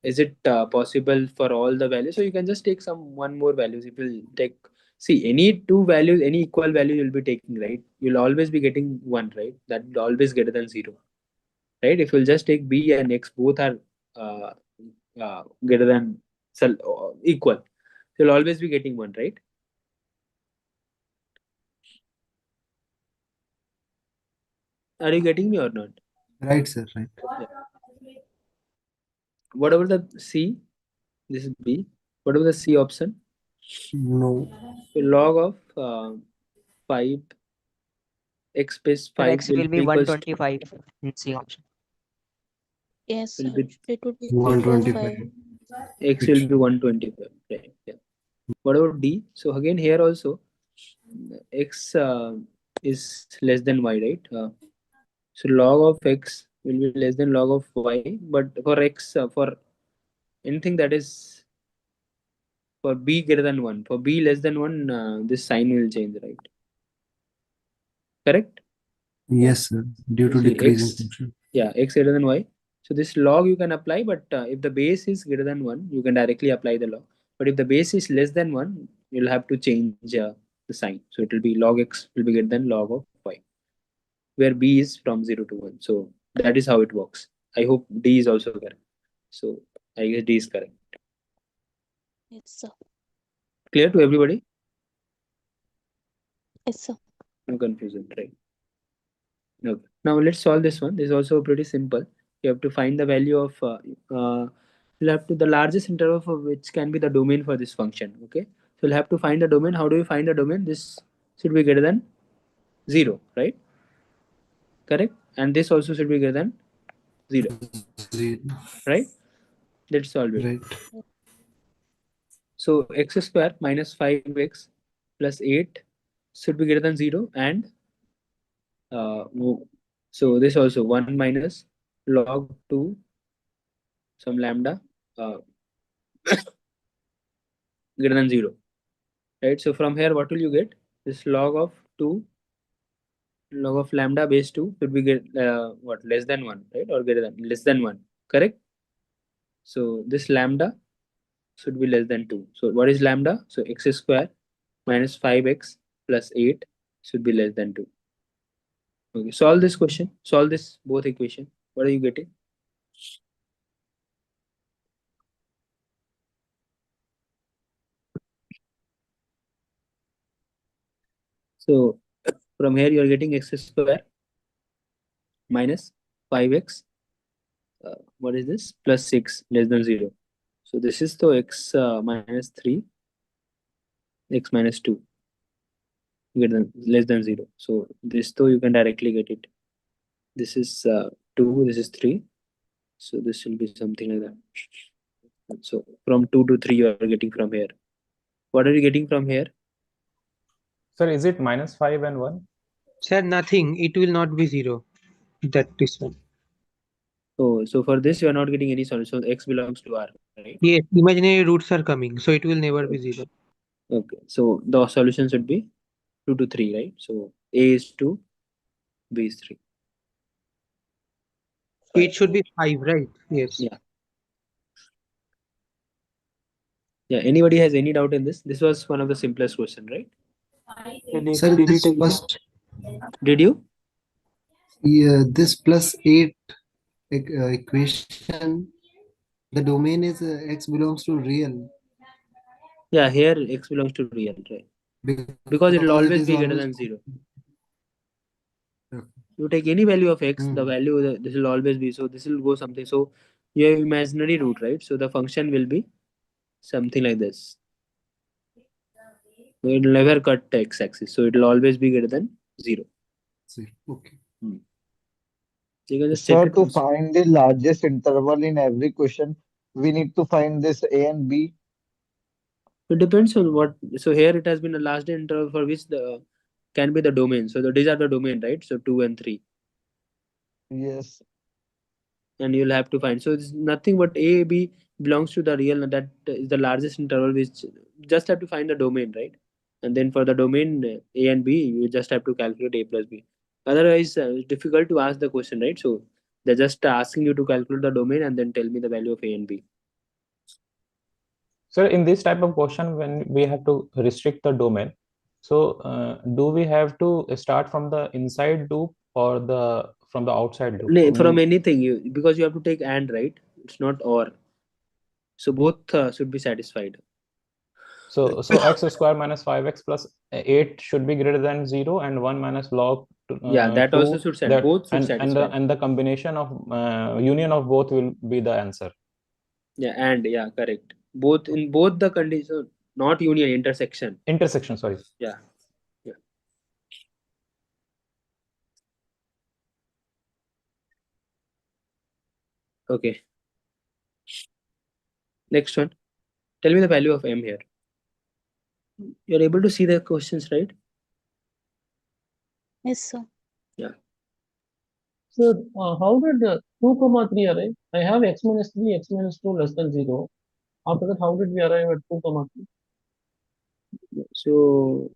Is it possible for all the values? So you can just take some one more values. If you take, see, any two values, any equal value you'll be taking, right? You'll always be getting one, right? That will always greater than 0, right? If you'll just take b and x, both are greater than equal. You'll always be getting 1, right? Are you getting me or not? Right, sir. Right. Yeah. What about the C? This is B. What about the C option? No. So log of 5 x space Sir, 5 x will will be be equals to 125 in C option. Yes, will sir. be It would be 125. 345. x will be 125. Right. Yeah. What about D? So again here also x is less than y, right? So log of x will be less than log of y, but for x for anything that is for b greater than 1, for b less than 1, this sign will change, right? Correct? Yes, sir. Due to See decreasing x, function. yeah, x greater than y. So this log you can apply, but if the base is greater than 1, you can directly apply the log. But if the base is less than 1, you'll have to change the sign. So it will be log x will be greater than log of y, where b is from 0 to 1. So that is how it works. I hope D is also correct. So I guess D is correct. Yes, sir. Clear to everybody? Yes, sir. No confusion, right? Okay. Now let's solve this one. This is also pretty simple. You have to find the value of you'll have to the largest interval for which can be the domain for this function. Okay. So you'll have to find the domain. How do you find the domain? This should be greater than 0, right? Correct. And this also should be greater than 0, right? Let's solve it. Right. So x square minus 5x plus 8 should be greater than 0, and so this also 1 minus log 2 some lambda uh, greater than 0, right? So from here what will you get? This log of 2 log of lambda base 2 should be get what, less than 1, right? Or greater than less than 1, correct? So this lambda should be less than 2. So what is lambda? So x square minus 5x plus 8 should be less than 2. Okay, solve this question, solve this both equation. What are you getting? So from here you are getting x square minus 5x what is this, plus 6 less than 0. So this is the x minus 3 x minus 2 greater than less than 0. So this though you can directly get it. This is 2, this is 3, so this will be something like that. So from 2 to 3 you are getting from here. What are you getting from here? Sir, is it minus 5 and 1? Sir, nothing. It will not be 0. That is one. So for this you are not getting any solution. So x belongs to R, right? Yes, imaginary roots are coming, so it will never be 0. Okay, so the solution should be 2 to 3, right? So A is 2, B is 3. It should be 5, right? Yes. Yeah. Yeah. Anybody has any doubt in this? This was one of the simplest question, right? Sir, this first, Did you? yeah, this plus 8 equation, the domain is x belongs to real. Yeah, here x belongs to real, right? Because it will Because it always is be greater always than 0. You take any value of x, the value this will always be, so this will go something. So you have imaginary root, right? So the function will be something like this. So it will never cut the x-axis, so it will always be greater than 0. Okay. You can just check Sir, it. to find the largest interval in every question, we need to find this A and B. It depends on what. So here it has been a last interval for which the can be the domain. So these are the domain, right? So 2 and 3. Yes. And you'll have to find. So it's nothing but A, B belongs to the real, and that is the largest interval. Which just have to find the domain, right? And then for the domain A and B, you just have to calculate A plus B. Otherwise, it's difficult to ask the question, right? So they're just asking you to calculate the domain and then tell me the value of A and B. Sir, in this type of question, when we have to restrict the domain, so do we have to start from the inside loop or from the outside loop? From anything, because you have to take and, right? It's not or. So both should be satisfied. So x square minus 5x plus 8 should be greater than 0, and 1 minus log Yeah, that 2, also should that both should and satisfy. the combination of union of both will be the answer. Yeah, and yeah, correct. Both in both the condition, not union, intersection. Intersection, sorry. Yeah. Yeah. Okay. Next one. Tell me the value of m here. You're able to see the questions, right? Yes, sir. Yeah. So how did 2 comma 3 arrive? I have x minus 3, x minus 2 less than 0. After that, how did we arrive at 2 comma 3? So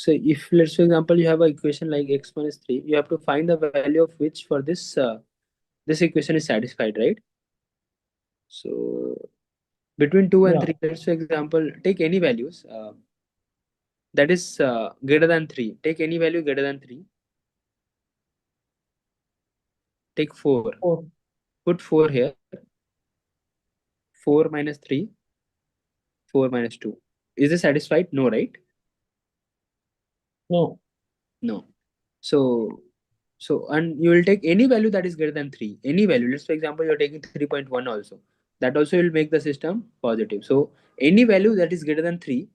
if let's for example you have an equation like x minus 3, you have to find the value of which for this equation is satisfied, right? So between 2 and 3, let's for example take any values that is greater than 3. Take any value greater than 3. Take 4. 4. Put 4 here. 4 minus 3. 4 minus 2. Is this satisfied? No, right? No. No. So and you will take any value that is greater than 3. Any value. Let's for example you're taking 3.1 also. That also will make the system positive. So any value that is greater than 3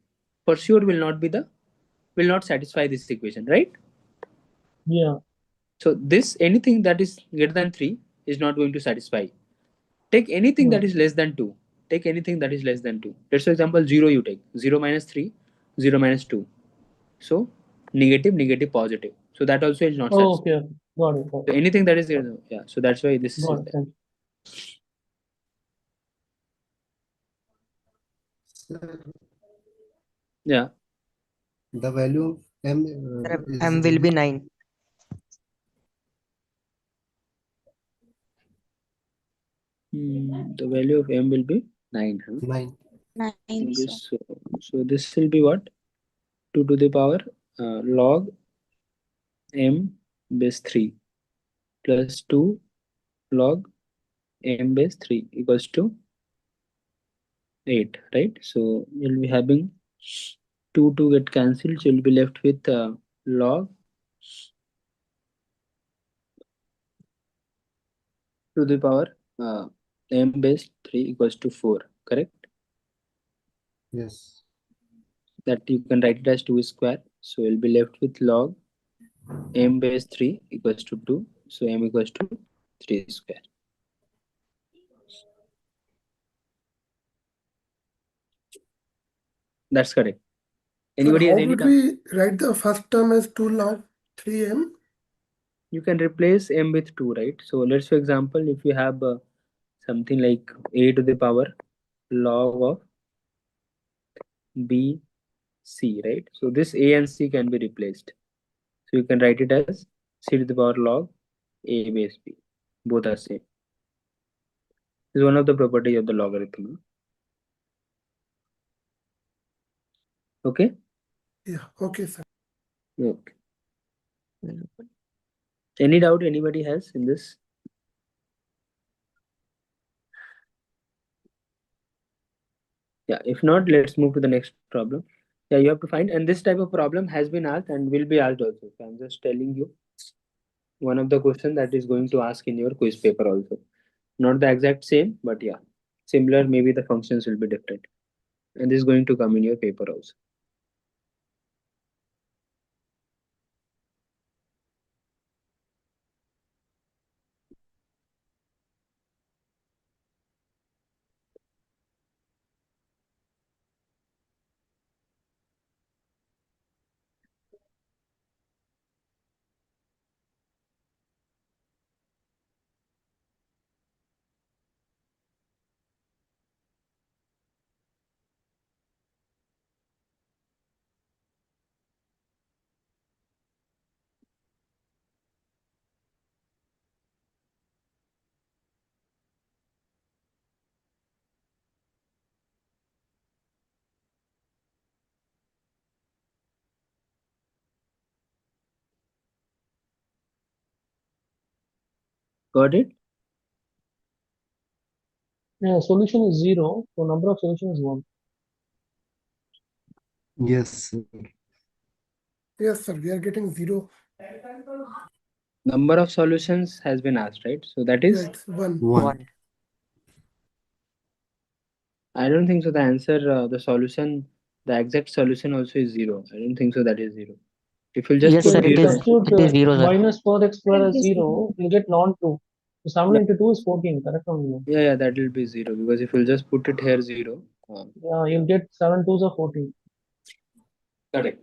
for sure will not satisfy this equation, right? Yeah. So this anything that is greater than 3 is not going to satisfy. Take anything that is less than 2. Take anything that is less than 2. Let's for example 0 you take. 0 minus 3, 0 minus 2. So negative, negative, positive. So that also is not satisfied. Okay. Got it. So anything that is greater, yeah. So that's why this is there. Yeah. The value of m is M will be 9. The value of m will be 9. Huh? 9. 9, sir. So this will be what? 2 to the power log m base 3 plus 2 log m base 3 equals to 8, right? So you'll be having 2 to get cancelled. So you'll be left with log to the power m base 3 equals to 4, correct? Yes. That you can write it as 2 square. So you'll be left with log m base 3 equals to 2. So m equals to 3 square. That's correct. Anybody Sir, has how any did doubt? we write the first term as 2 log 3m? You can replace m with 2, right? So let's for example, if you have something like a to the power log of b c, right? So this a and c can be replaced. So you can write it as c to the power log a base b. Both are same. This is one of the properties of the logarithm. Okay? Yeah, okay, sir. Okay. Any doubt anybody has in this? Yeah, if not, let's move to the next problem. Yeah, you have to find, and this type of problem has been asked and will be asked also. So I'm just telling you one of the questions that is going to ask in your quiz paper also. Not the exact same, but yeah, similar. Maybe the functions will be different, and this is going to come in your paper also. Got it? Yeah, solution is 0. So number of solution is 1. Yes, sir. Yes, sir. We are getting 0. Number of solutions has been asked, right? So that Yeah, is it's 1. 1. I don't think so. The answer, the solution, the exact solution also is 0. I don't think so. That is 0. If you just Yes, So put sir. if you 0, substitute It is zero, sir. minus 4x square as 0, you get non-true. So 7 yeah, into 2 is 14, correct only. yeah, that will be 0 because if you just put it here 0, Yeah, you'll get 7 2s are 14. correct.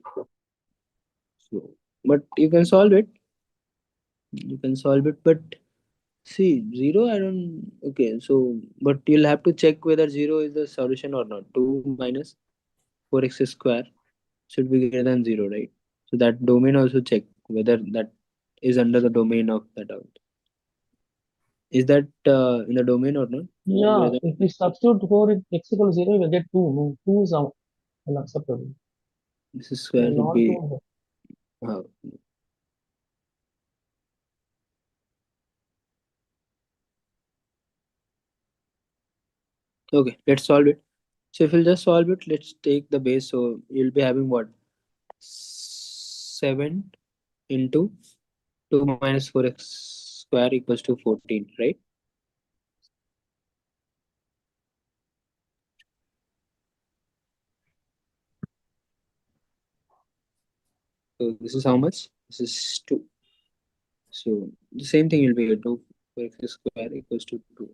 So, but you can solve it. You can solve it, but see 0. I don't. Okay, so but you'll have to check whether 0 is the solution or not. 2 minus 4x square should be greater than 0, right? So that domain also check whether that is under the domain of that out. Is that in the domain or not? Yeah, Greater if we substitute for x equals 0, we'll get 2. No, 2 is unacceptable. this is square should Not be 2. uh, okay. Let's solve it. So if you'll just solve it, let's take the base. So you'll be having what 7 into 2 minus 4x square equals to 14, right? So this is how much? This is 2. So the same thing will be 2 4x square equals to 2.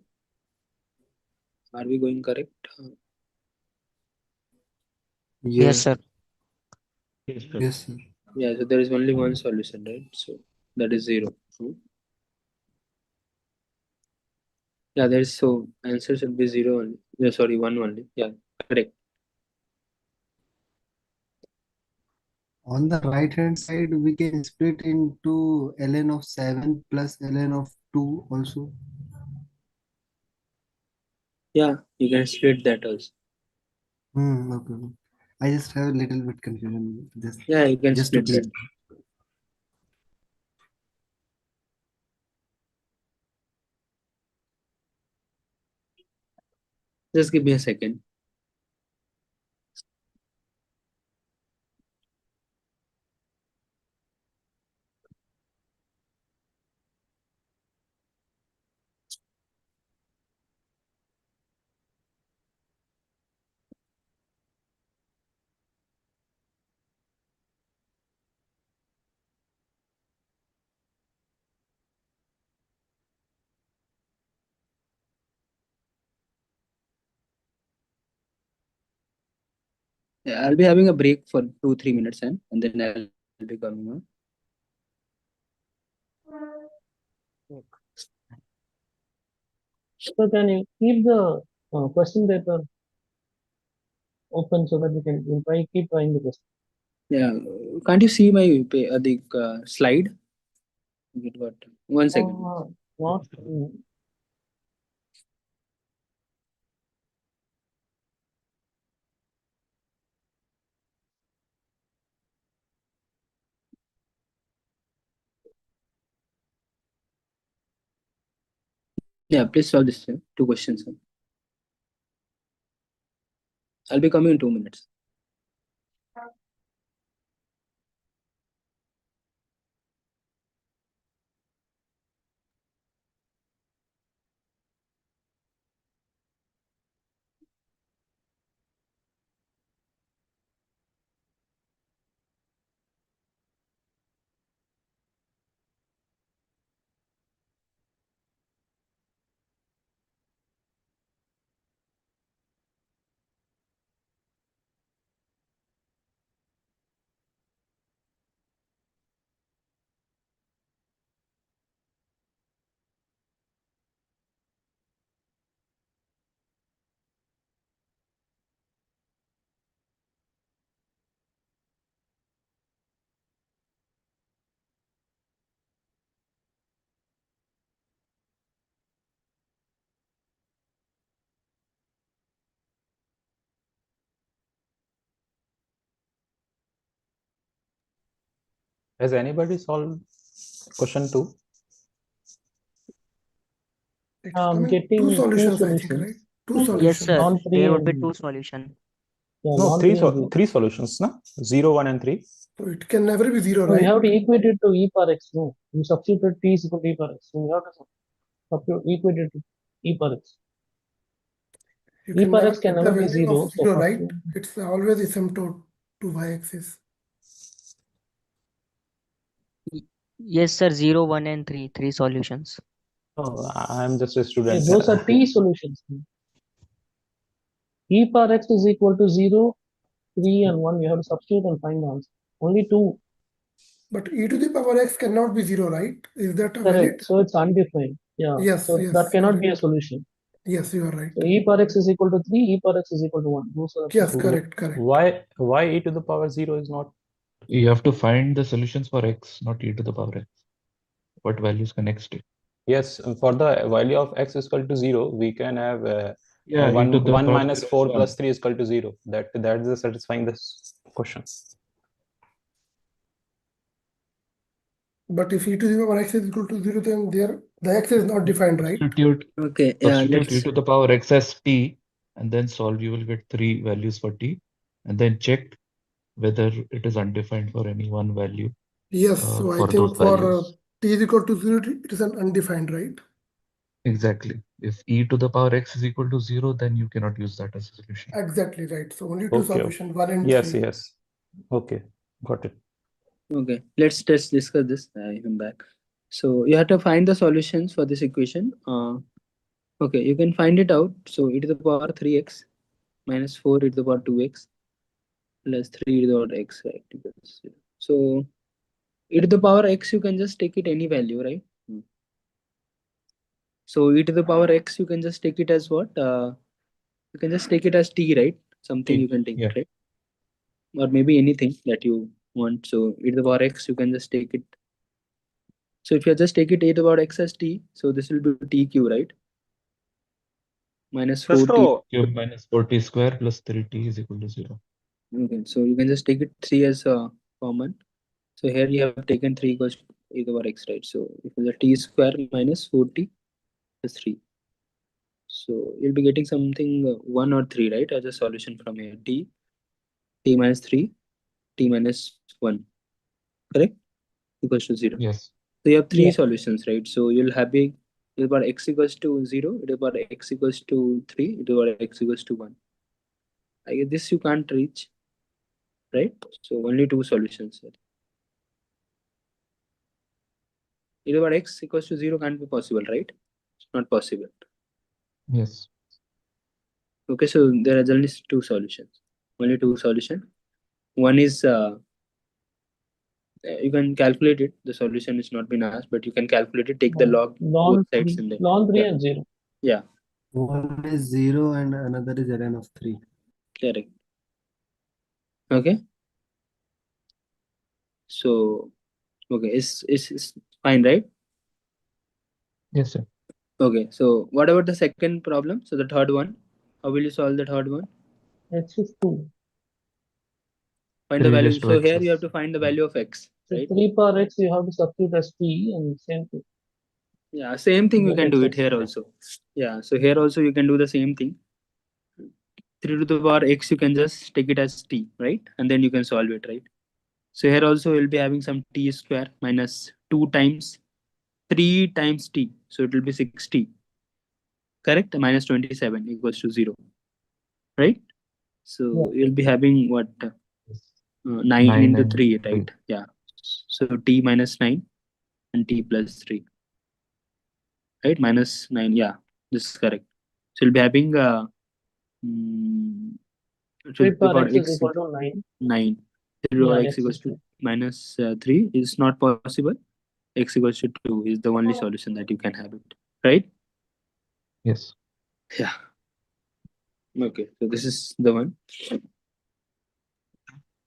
Are we going correct? Yes, Yeah. sir. Yes, sir. Yeah, so there is only one solution, right? So that is 0. Yeah, there's so answer should be 0 only. Yeah, sorry, 1 only. Yeah, correct. On the right hand side, we can split into ln of 7 plus ln of 2 also. Yeah, you can split that also. Okay. I just have a little bit confusion. Yeah, you can Just to split clear. that. Just give me a second. Yeah, I'll be having a break for 2-3 minutes and then I'll be coming on. So can you keep the question paper open so that you can keep trying the question? Yeah, can't you see my the slide? Get what? 1 second. Not. Yeah, please solve this 2 questions. I'll be coming in 2 minutes. Has anybody solved question 2? I'm Two getting 2 solutions, I think, solutions. right? Two Yes, solutions. sir. Non-3 There would be and 2 solutions. Yeah, No, non-3 and 0. three solutions, no? 0, 1, and 3. So it can never be 0, No, we right? have to equate it to e power x. No, you substitute t is equal to e power x. So we have to substitute equate it to e power x. You E power cannot x can get the never be value 0. of So 0, first, right? It's always asymptote to y-axis. Yes, sir. 0, 1, and 3. Three solutions. Oh, I'm just a student. those are t solutions. E power x is equal to 0, 3, and 1. We have to substitute and find the answer. Only 2. But e to the power x cannot be 0, right? Is that a valid? Correct. So it's undefined. Yeah. Yes, So yes, that cannot be a correct. solution. Yes, you are right. So e power x is equal to 3, e power x is equal to 1. Those are the Yes, two. correct, correct. Why e to the power 0 is not? You have to find the solutions for x, not e to the power x. What values can x take? Yes, for the value of x is equal to 0, we can have Yeah, e 1, to the 1 power minus 0 is 4 1. plus 3 is equal to 0. That's the satisfying this question. But if e to the power x is equal to 0, then there the x is not defined, right? Substitute Okay, yeah, substitute e let's. to the power x as t, and then solve. You will get 3 values for t, and then check whether it is undefined for any one value. Yes, so I For those think for values. t is equal to 0, it is an undefined, right? Exactly. If e to the power x is equal to 0, then you cannot use that as a solution. Exactly right. So only two Okay. solutions, 1 and Yes, 3. yes. Okay, got it. Okay, let's discuss this. I am back. So you have to find the solutions for this equation. Okay, you can find it out. So e to the power 3x minus 4 e to the power 2x plus 3 e to the power x, right? So e to the power x, you can just take it any value, right? So e to the power x, you can just take it as what? You can just take it as t, right? Something T, you can take yeah. it, right? Or maybe anything that you want. So e to the power x, you can just take it. So if you just take it e to the power x as t, so this will be tq, right? Minus 4t. Cube minus 4t square plus 3t is equal to 0. Okay, so you can just take it 3 as common. So here you have taken 3 equals to e to the power x, right? So it is a t square minus 4t plus 3. So you'll be getting something 1 or 3, right? As a solution from here. T minus 3, t minus 1. Correct? Equals to 0. Yes. So you have 3 Yeah. solutions, right? So you'll have e to the power x equals to 0, e to the power x equals to 3, e to the power x equals to 1. I guess this you can't reach, right? So only 2 solutions here. E to the power x equals to 0 can't be possible, right? It's not possible. Yes. Okay, so there are only 2 solutions. Only 2 solutions. One is you can calculate it. The solution is not been asked, but you can calculate it. Take the log both sides and then. Ln 3 Yeah. and 0. Yeah, One is 0 and another is ln of 3. correct. Okay. So, okay, is fine, right? Yes, sir. Okay. So, what about the second problem? So, the third one. How will you solve the third one? X is 2. Find the 3 value. raised to So x here is- you have to find the value of x, So right? 3 power x, you have to substitute as t and same thing. Yeah, same thing you Get can do it x. here also. Yeah, so here also you can do the same thing. 3 to the power x, you can just take it as t, right? And then you can solve it, right? So here also we'll be having some t square minus 2 times 3 times t. So it will be 6t. Correct? Minus 27 equals to 0. Right? So you'll be having what? 9 9 into and 3, 3. right? Yeah. So t minus 9 and t plus 3. Right? Minus 9. Yeah. This is correct. So you'll be having 3 to the power power x is x equal to 9. 9. 3 to the Yeah, power x x equals is to minus 3 is not possible. X equals to 2 is the only solution that you can have it. Right? Yes. Yeah. Okay. So this is the one.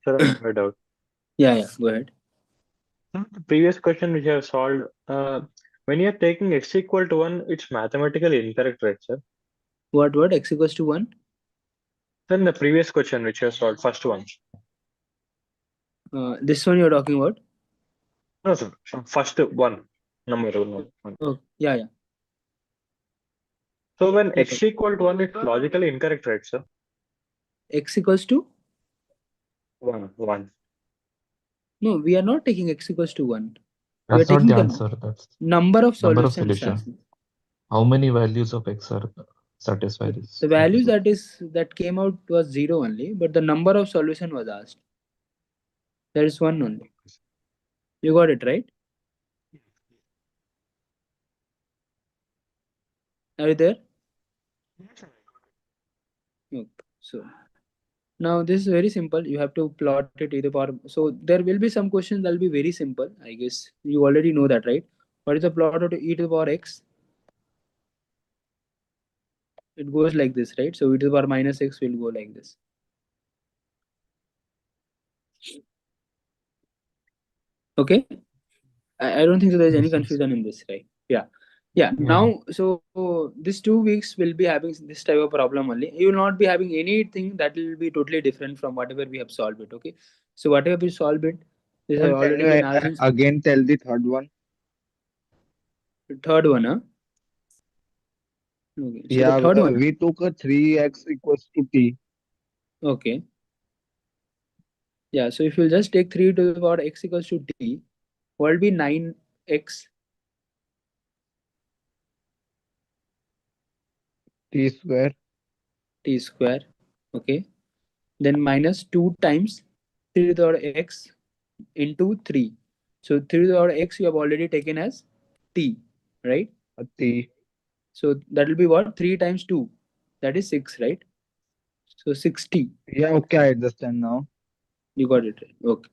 Sir, I have a doubt. Yeah. Go ahead. The previous question which I have solved, when you're taking x equal to 1, it's mathematically incorrect, right, sir? What? X equals to 1? Then the previous question which you have solved, first one. This one you're talking about? No, sir. First one. Number one. Oh, yeah. So when x equal to 1, it's logically incorrect, right, sir? X equals to 1. no, we are not taking x equals to 1. We are That's not taking the the answer. That's number of number of solutions. solution. How many values of x are satisfy this? The values that came out was 0 only, but the number of solution was asked. There is 1 only. You got it right? Are you there? Okay. So now this is very simple. You have to plot it to the power. So there will be some questions that will be very simple. I guess you already know that, right? What is the plot of e to the power x? It goes like this, right? So e to the power minus x will go like this. Okay. I don't think so there's any confusion in this, right? Yeah. Yeah. Now, so these 2 weeks will be having this type of problem only. You will not be having anything that will be totally different from whatever we have solved it. Okay. So whatever we solve it, this has And can already you been asked in again tell the third one? third one, huh? Okay. So the Yeah, third one. we took a 3x equals to t. Okay. Yeah. So if you just take 3 to the power x equals to t, what will be 9x T square. t square? Okay. Then minus 2 times 3 to the power x into 3. So 3 to the power x you have already taken as t, right? A t. So that will be what? 3 times 2. That is 6, right? So 60. Yeah, okay, I understand now. You got it right. Okay.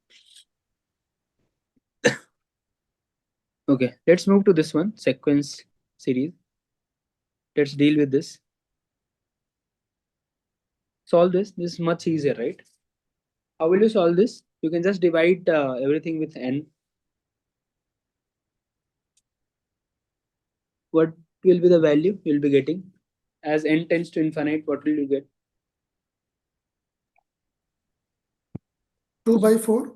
Okay. Let's move to this one. Sequence series. Let's deal with this. Solve this. This is much easier, right? How will you solve this? You can just divide everything with n. What will be the value you'll be getting? As n tends to infinite, what will you get? 2/4.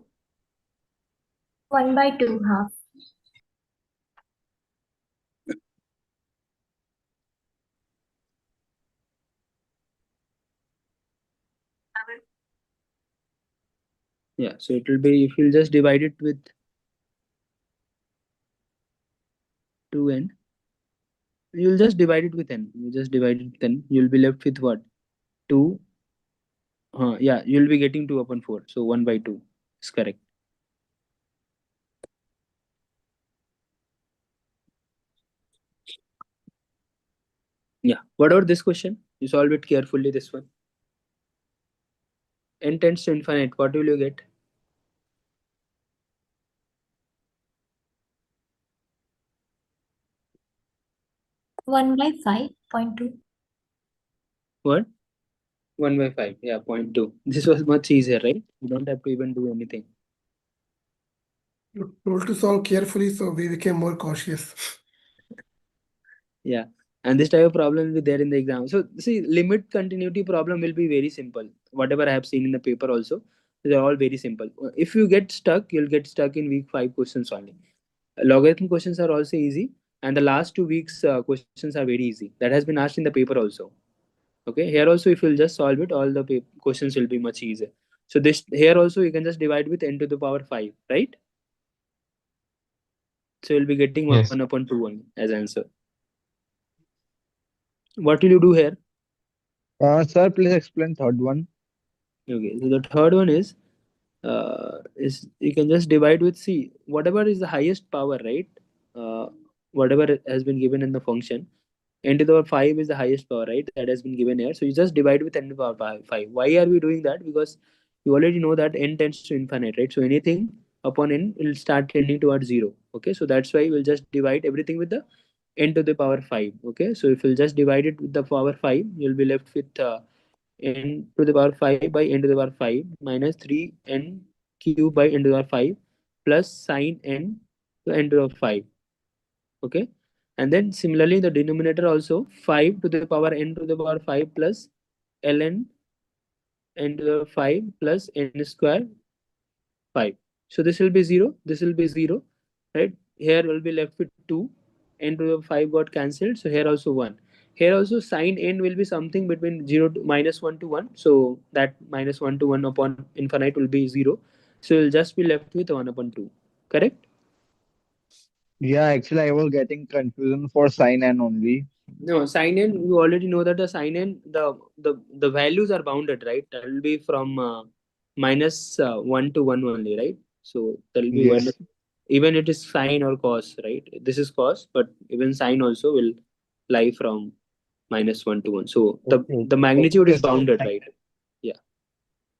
1/2 half. Yeah, so it will be, if you'll just divide it with 2n, you'll just divide it with n. You just divide it with n. You'll be left with what? 2. Yeah, you'll be getting 2/4. So 1/2 is correct. Yeah. What about this question? You solve it carefully, this one. N tends to infinite. What will you get? One by 5.2. What? 1/5. Yeah, 0.2. This was much easier, right? You don't have to even do anything. You told to solve carefully, so we became more cautious. Yeah. And this type of problem will be there in the exam. So see, limit continuity problem will be very simple. Whatever I have seen in the paper also, they're all very simple. If you get stuck, you'll get stuck in week 5 questions only. Logarithm questions are also easy, and the last 2 weeks questions are very easy. That has been asked in the paper also. Okay, here also if you'll just solve it, all the questions will be much easier. So this here also you can just divide with n to the power 5, right? So you'll be getting Yes. 1/2 only as answer. What will you do here? Sir, please explain third one. Okay, so the third one is you can just divide with c, whatever is the highest power, right? Whatever has been given in the function, n to the power 5 is the highest power, right? That has been given here. So you just divide with n to the power 5. Why are we doing that? Because you already know that n tends to infinite, right? So anything upon n will start tending towards 0. Okay, so that's why we'll just divide everything with the n to the power 5. Okay, so if you'll just divide it with the power 5, you'll be left with n to the power 5 by n to the power 5 minus 3n cube by n to the power 5 plus sine n to n to the power 5. Okay, and then similarly the denominator also 5 to the power n to the power 5 plus ln n to the power 5 plus n square 5. So this will be 0, this will be 0, right? Here will be left with 2, n to the 5 got cancelled, so here also 1. Here also sine n will be something between 0 to -1 to 1. So that -1 to 1 upon infinite will be 0. So you'll just be left with 1 upon 2. Correct? Yeah, actually, I was getting confusion for sin n only. No, sine n, you already know that the sine n, the values are bounded, right? That will be from -1 to 1 only, right? So that will be one. Yes. Even it is sine or cos, right? This is cos, but even sine also will lie from -1 to 1. So Okay. the magnitude Okay, is sir. bounded, right? Yeah.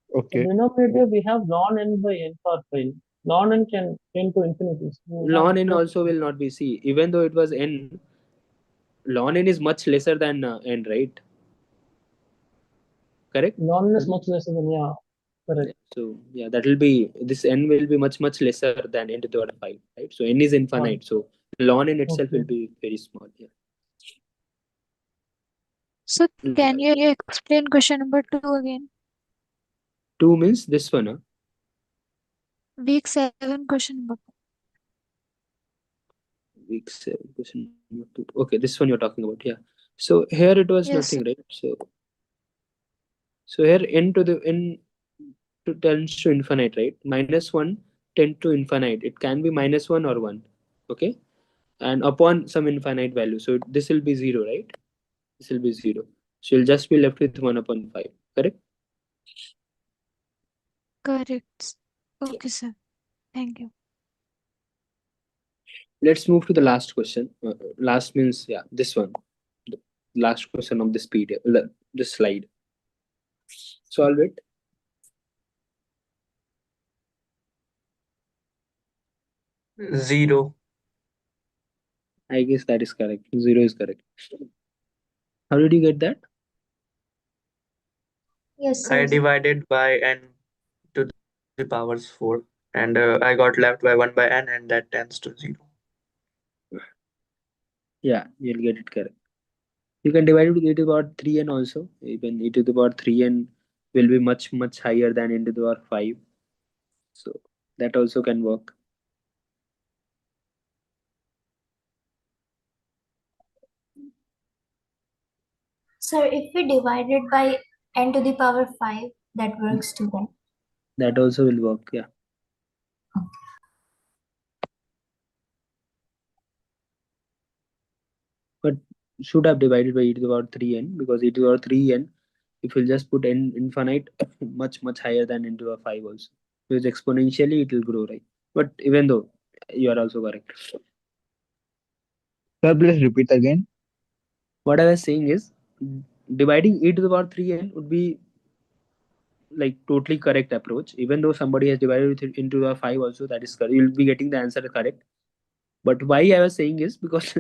The Okay. denominator we have ln n by n power 5. Ln n can tend to infinity. So we have Ln n to, also will not be c. Even though it was n, ln n is much lesser than n, right? Correct? ln n is much lesser than, yeah, correct. Yeah. So yeah, that will be, this n will be much lesser than n to the power 5, right? So n is infinite. So ln n itself Okay. will be very small. Yeah. So can you explain question number 2 again? 2 means this one. Week 7 question number 2. Week 7 question number 2. Okay, this one you're talking about. Yeah. So here it was Yes, nothing, sir. right? So here n to the n to tends to infinite, right? -1 tend to infinite. It can be -1 or 1. Okay. And upon some infinite value. So this will be 0, right? This will be 0. So you'll just be left with 1 upon 5. Correct? Correct. Yeah. Okay, sir. Thank you. Let's move to the last question. Last means, yeah, this one. The last question of this PDF, this slide. Solve it. Zero. I guess that is correct. 0 is correct. How did you get that? Yes, I sir. divided by n to the powers 4, and I got left by 1 by n, and that tends to 0. Yeah, you'll get it correct. You can divide it with e to the power 3n also. Even e to the power 3n will be much higher than e to the power 5. So that also can work. Sir, if we divide it by n to the power 5, that works too, right? That also will work. Yeah. But should have divided by e to the power 3n, because e to the power 3n, if you'll just put n infinite, much higher than e to the power 5 also. Because exponentially it will grow, right? But even though you are also correct. Sir, please repeat again. What I was saying is, dividing e to the power 3n would be like totally correct approach. Even though somebody has divided with it into the 5 also, that is correct. You'll be getting the answer correct. But why I was saying is because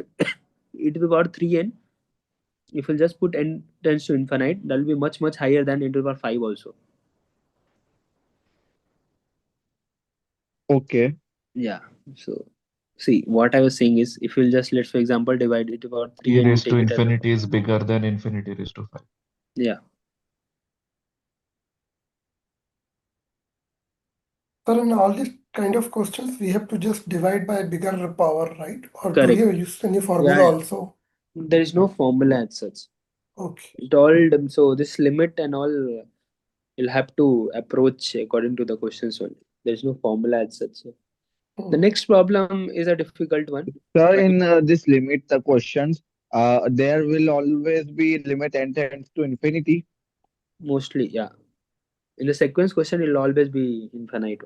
e to the power 3n, if you just put n tends to infinite, that will be much higher than e to the power 5 also. Okay. Yeah. So see, what I was saying is, if you'll just, let's for example, divide it about E 3 and you raised to take it as a, infinity is bigger than infinity raised to 5. yeah. Sir, in all these kind of questions, we have to just divide by a bigger power, right? Or do we Correct. have used any formula Yeah, yeah. also? There is no formula as such. Okay. It all, so this limit and all, you'll have to approach according to the questions only. There is no formula as such. The next problem is a difficult one. Sir, But in this limit the questions, there will always be limit n tends to infinity. mostly, yeah. In the sequence question, it will always be infinite.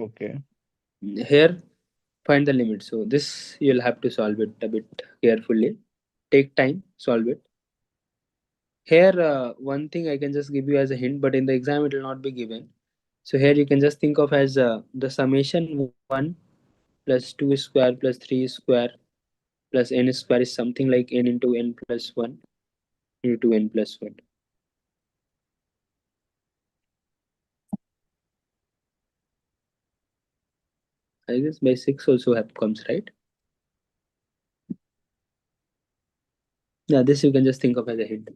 Okay. Here, find the limit. So this you'll have to solve it a bit carefully. Take time, solve it. Here, one thing I can just give you as a hint, but in the exam it will not be given. So here you can just think of as the summation 1 plus 2 square plus 3 square plus n square is something like n into n plus 1 into n plus 1. I guess by 6 also have comes, right? Yeah, this you can just think of as a hint.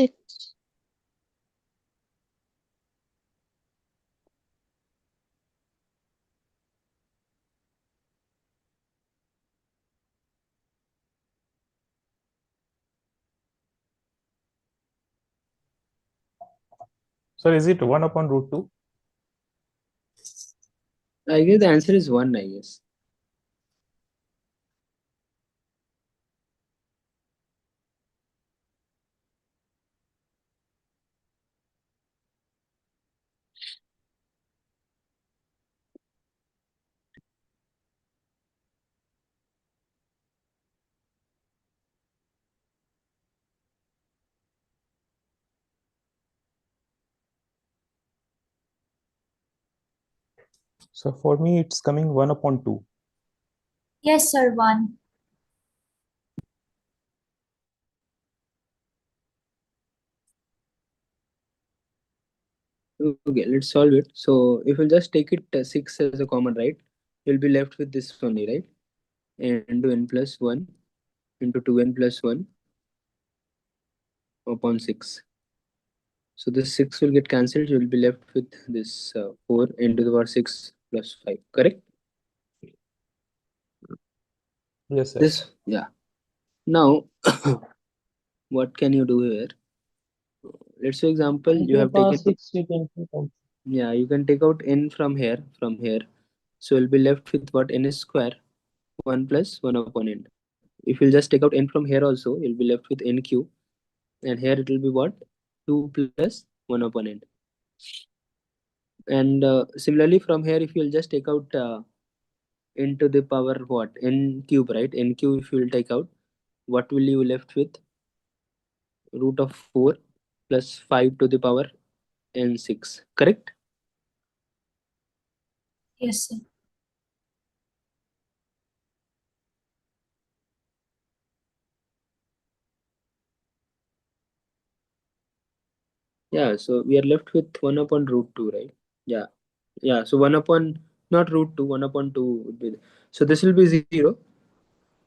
6. So is it 1 upon root 2? I guess the answer is 1, I guess. So for me, it's coming 1 upon 2. Yes, sir, 1. Okay, let's solve it. So if we'll just take it 6 as a common, right? You'll be left with this only, right? N into n plus 1 into 2n plus 1 upon 6. So this 6 will get cancelled. You will be left with this 4 into the power 6 plus 5. Correct? Yes, sir. This, yeah. Now, what can you do here? Let's say example, you have taken, 6 you can take out. yeah, you can take out n from here. So you'll be left with what? N is square 1 plus 1 upon n. If you'll just take out n from here also, you'll be left with n cube, and here it will be what? 2 plus 1 upon n. And similarly from here, if you'll just take out n to the power what? N cube, right? N cube if you will take out, what will you left with? Root of 4 plus 5 to the power n6. Correct? Yes, sir. Yeah, so we are left with 1 upon root 2, right? Yeah. Yeah, so 1 upon, not root 2, 1 upon 2 would be, so this will be 0,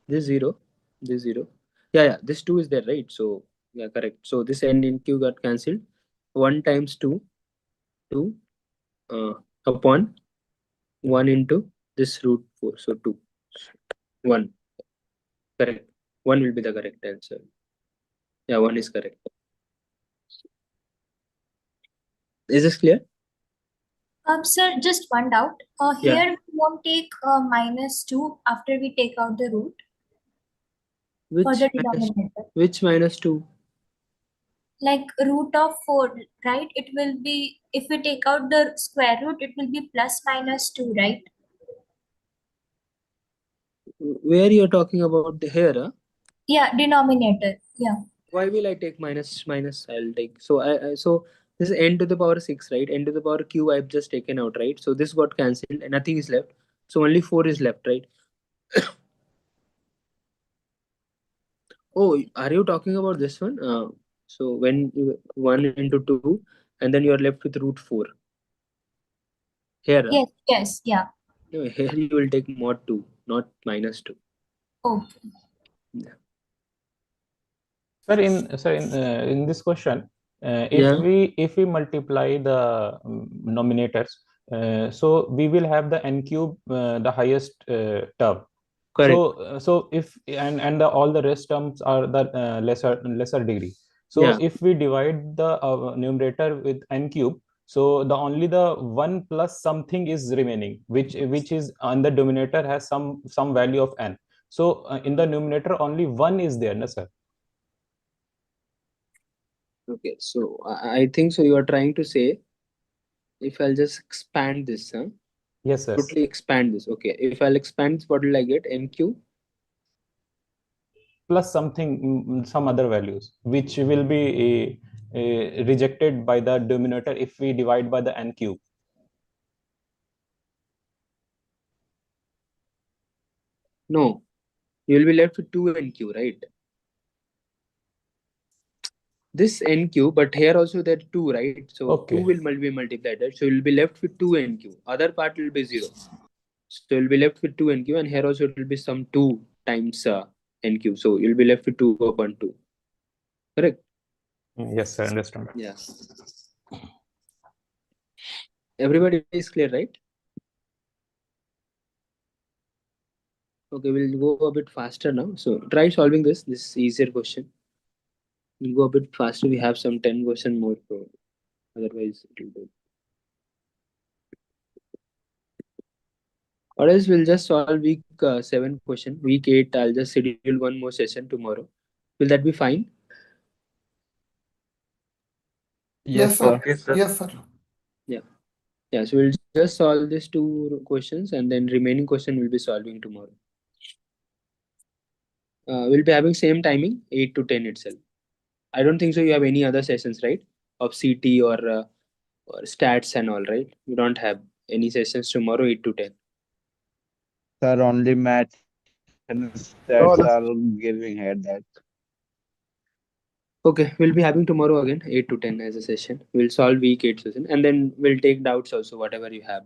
this 0, this 0. Yeah, this 2 is there, right? So, yeah, correct. So this n in q got cancelled. 1 times 2, 2 upon 1 into this root 4. So 2, 1. Correct. 1 will be the correct answer. Yeah, 1 is correct. Is this clear? Sir, just one doubt. Yeah. Here we won't take -2 after we take out the root for Which the minus, denominator. which minus 2? Like root of 4, right? It will be, if we take out the square root, it will be plus -2, right? Where you're talking about the here, huh? Yeah, denominator. Yeah. Why will I take minus? I'll take, so so this is n to the power 6, right? N to the power q I've just taken out, right? So this got cancelled and nothing is left. So only 4 is left, right? Oh, are you talking about this one? So when you 1 into 2 and then you're left with root 4 here, huh? Yes, yeah. No, here you will take mod 2, not minus 2. Okay. Yeah. Sir, in this question, Yeah. if we multiply the nominators, so we will have the n cube, the highest term. Correct. So if all the rest terms are the lesser degree. So Yeah. if we divide the numerator with n cube, so the only the 1 plus something is remaining, which is on the denominator has some value of n. So in the numerator only 1 is there, no sir? Okay, so I think so you are trying to say, if I'll just expand this, huh? Yes, sir. Totally expand this. Okay, if I'll expand this, what will I get? NQ Plus something, some other values, which will be rejected by the denominator if we divide by the n cube. No, you will be left with 2 NQ, right? This NQ, but here also there are 2, right? So 2 Okay. will be multiplied, right? So you'll be left with 2 NQ. Other part will be 0. So you'll be left with 2 NQ, and here also it will be some 2 times NQ. So you'll be left with 2 upon 2. Correct? Yes, sir, understand. Yeah. Everybody is clear, right? Okay, we'll go a bit faster now. So try solving this easier question. We'll go a bit faster. We have some 10 question more. So otherwise, it will be. Or else we'll just solve week 7 question. Week 8, I'll just schedule one more session tomorrow. Will that be fine? Yes, Yes, sir. sir. Okay, sir. Yes, sir. Yeah. Yeah. So we'll just solve these two questions and then remaining question we'll be solving tomorrow. We'll be having same timing, 8 to 10 itself. I don't think so. You have any other sessions, right? Of CT or stats and all, right? You don't have any sessions tomorrow, 8 to 10. Sir, only maths and stats No, are no. giving head that. Okay, we'll be having tomorrow again, 8 to 10 as a session. We'll solve week 8 session and then we'll take doubts also, whatever you have.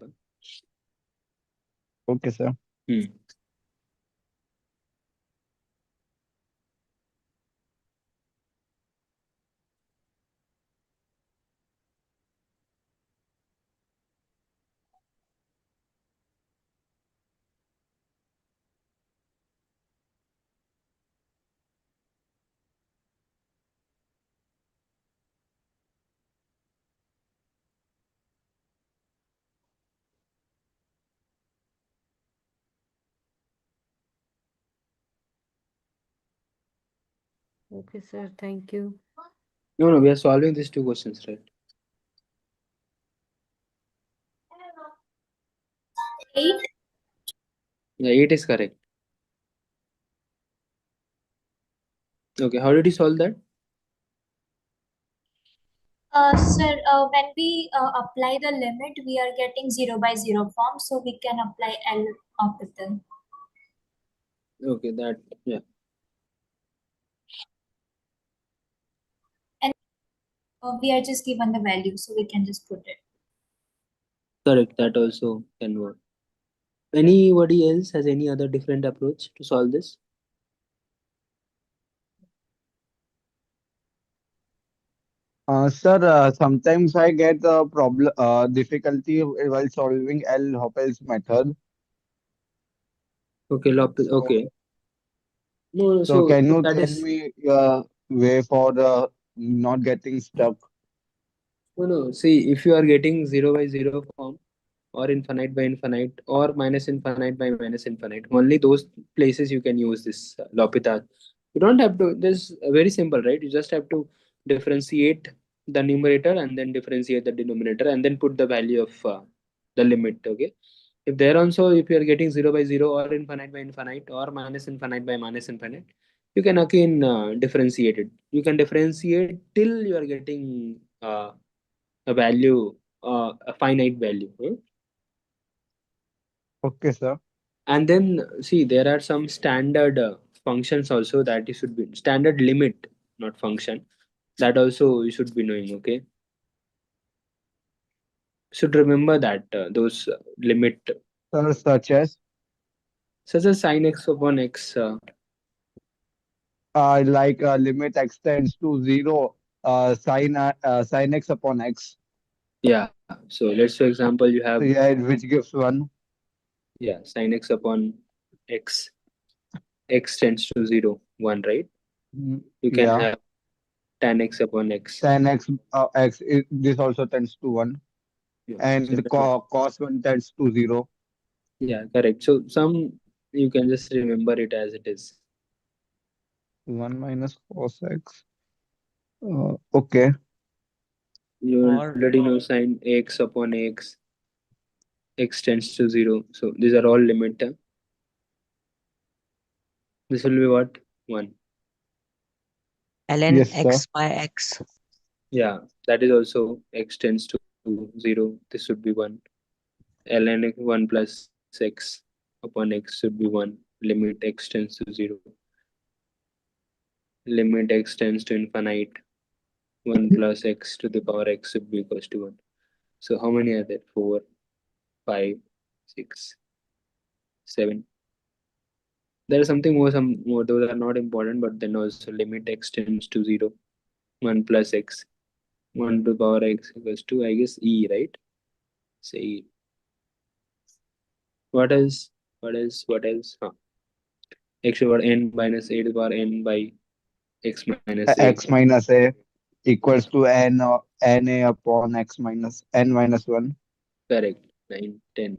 Okay, sir. Hmm. Okay, sir. Thank you. No, we are solving these two questions, right? 8. Yeah, 8 is correct. Okay, how did you solve that? Sir, when we apply the limit, we are getting 0 by 0 form, so we can apply L orbital. Okay, that, yeah. And we are just given the value, so we can just put it. Correct, that also can work. Anybody else has any other different approach to solve this? Sir, sometimes I get a problem, difficulty while solving L'Hopital's method. Okay, So, okay. No, so so can you that tell is me way for the not getting stuck? no. See, if you are getting 0 by 0 form or infinite by infinite or minus infinite by minus infinite, only those places you can use this L'Hopital. You don't have to. This very simple, right? You just have to differentiate the numerator and then differentiate the denominator and then put the value of the limit. Okay. If there also, if you are getting 0 by 0 or infinite by infinite or minus infinite by minus infinite, you can again differentiate it. You can differentiate till you are getting a value, a finite value. Okay, sir. And then see, there are some standard functions also that you should be standard limit, not function. That also you should be knowing. Okay, should remember that those limit, Sir, such as such as sin x upon x. like limit extends to zero, sin x upon x. Yeah. So let's for example you have Yeah, which gives one. yeah sin x upon x. X tends to 0, 1, right? You can Yeah, have tan x upon x. tan x x. This also tends to one, Yeah. and So the cos one tends to zero. yeah, correct. So some you can just remember it as it is. One minus cos x. Okay. You Or already know sin x upon x. X tends to 0. So these are all limit. This will be what? 1. ln Yes, sir. x by x. Yeah, that is also x tends to 0. This should be 1. Ln x 1 plus x upon x should be 1. Limit x tends to 0. Limit x tends to infinite. 1 plus x to the power x should be equals to 1. So how many are there? 4, 5, 6, 7. There is something more, some more. Those are not important, but then also limit x tends to 0. 1 plus x. 1 to the power x equals to, I guess, e, right? Say what else? What else? What else? X over n minus a to the power n by x minus a. X minus a equals to n or na upon x minus n minus 1. Correct. 9, 10.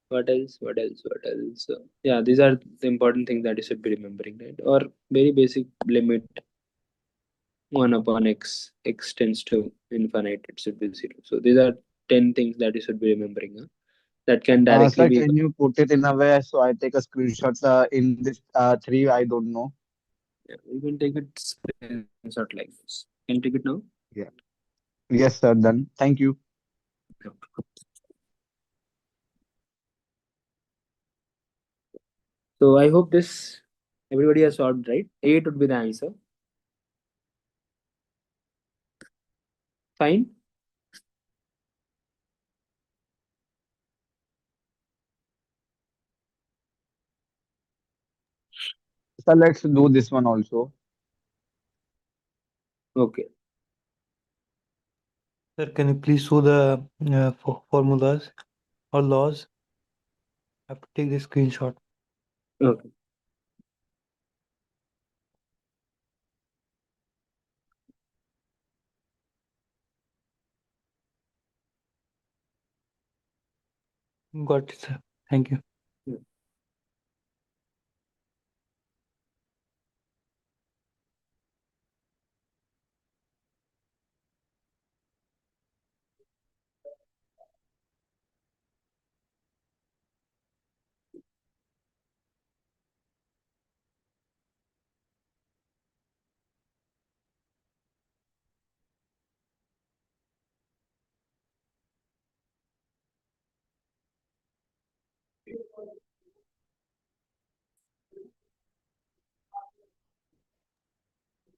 What else? What else? What else? Yeah, these are the important things that you should be remembering, right? Or very basic limit 1 upon x, x tends to infinite, it should be 0. So these are 10 things that you should be remembering. That can directly Sir, be. can you put it in a way so I take a screenshot in this three? I don't know. Yeah, you can take it screenshot like this. Can you take it now? Yeah. Yes, sir. Done. Thank you. So I hope this everybody has solved, right? 8 would be the answer. Fine. So let's do this one also. Okay. Sir, can you please show the formulas or laws? I have to take the screenshot. Okay. Got it, sir. Thank you.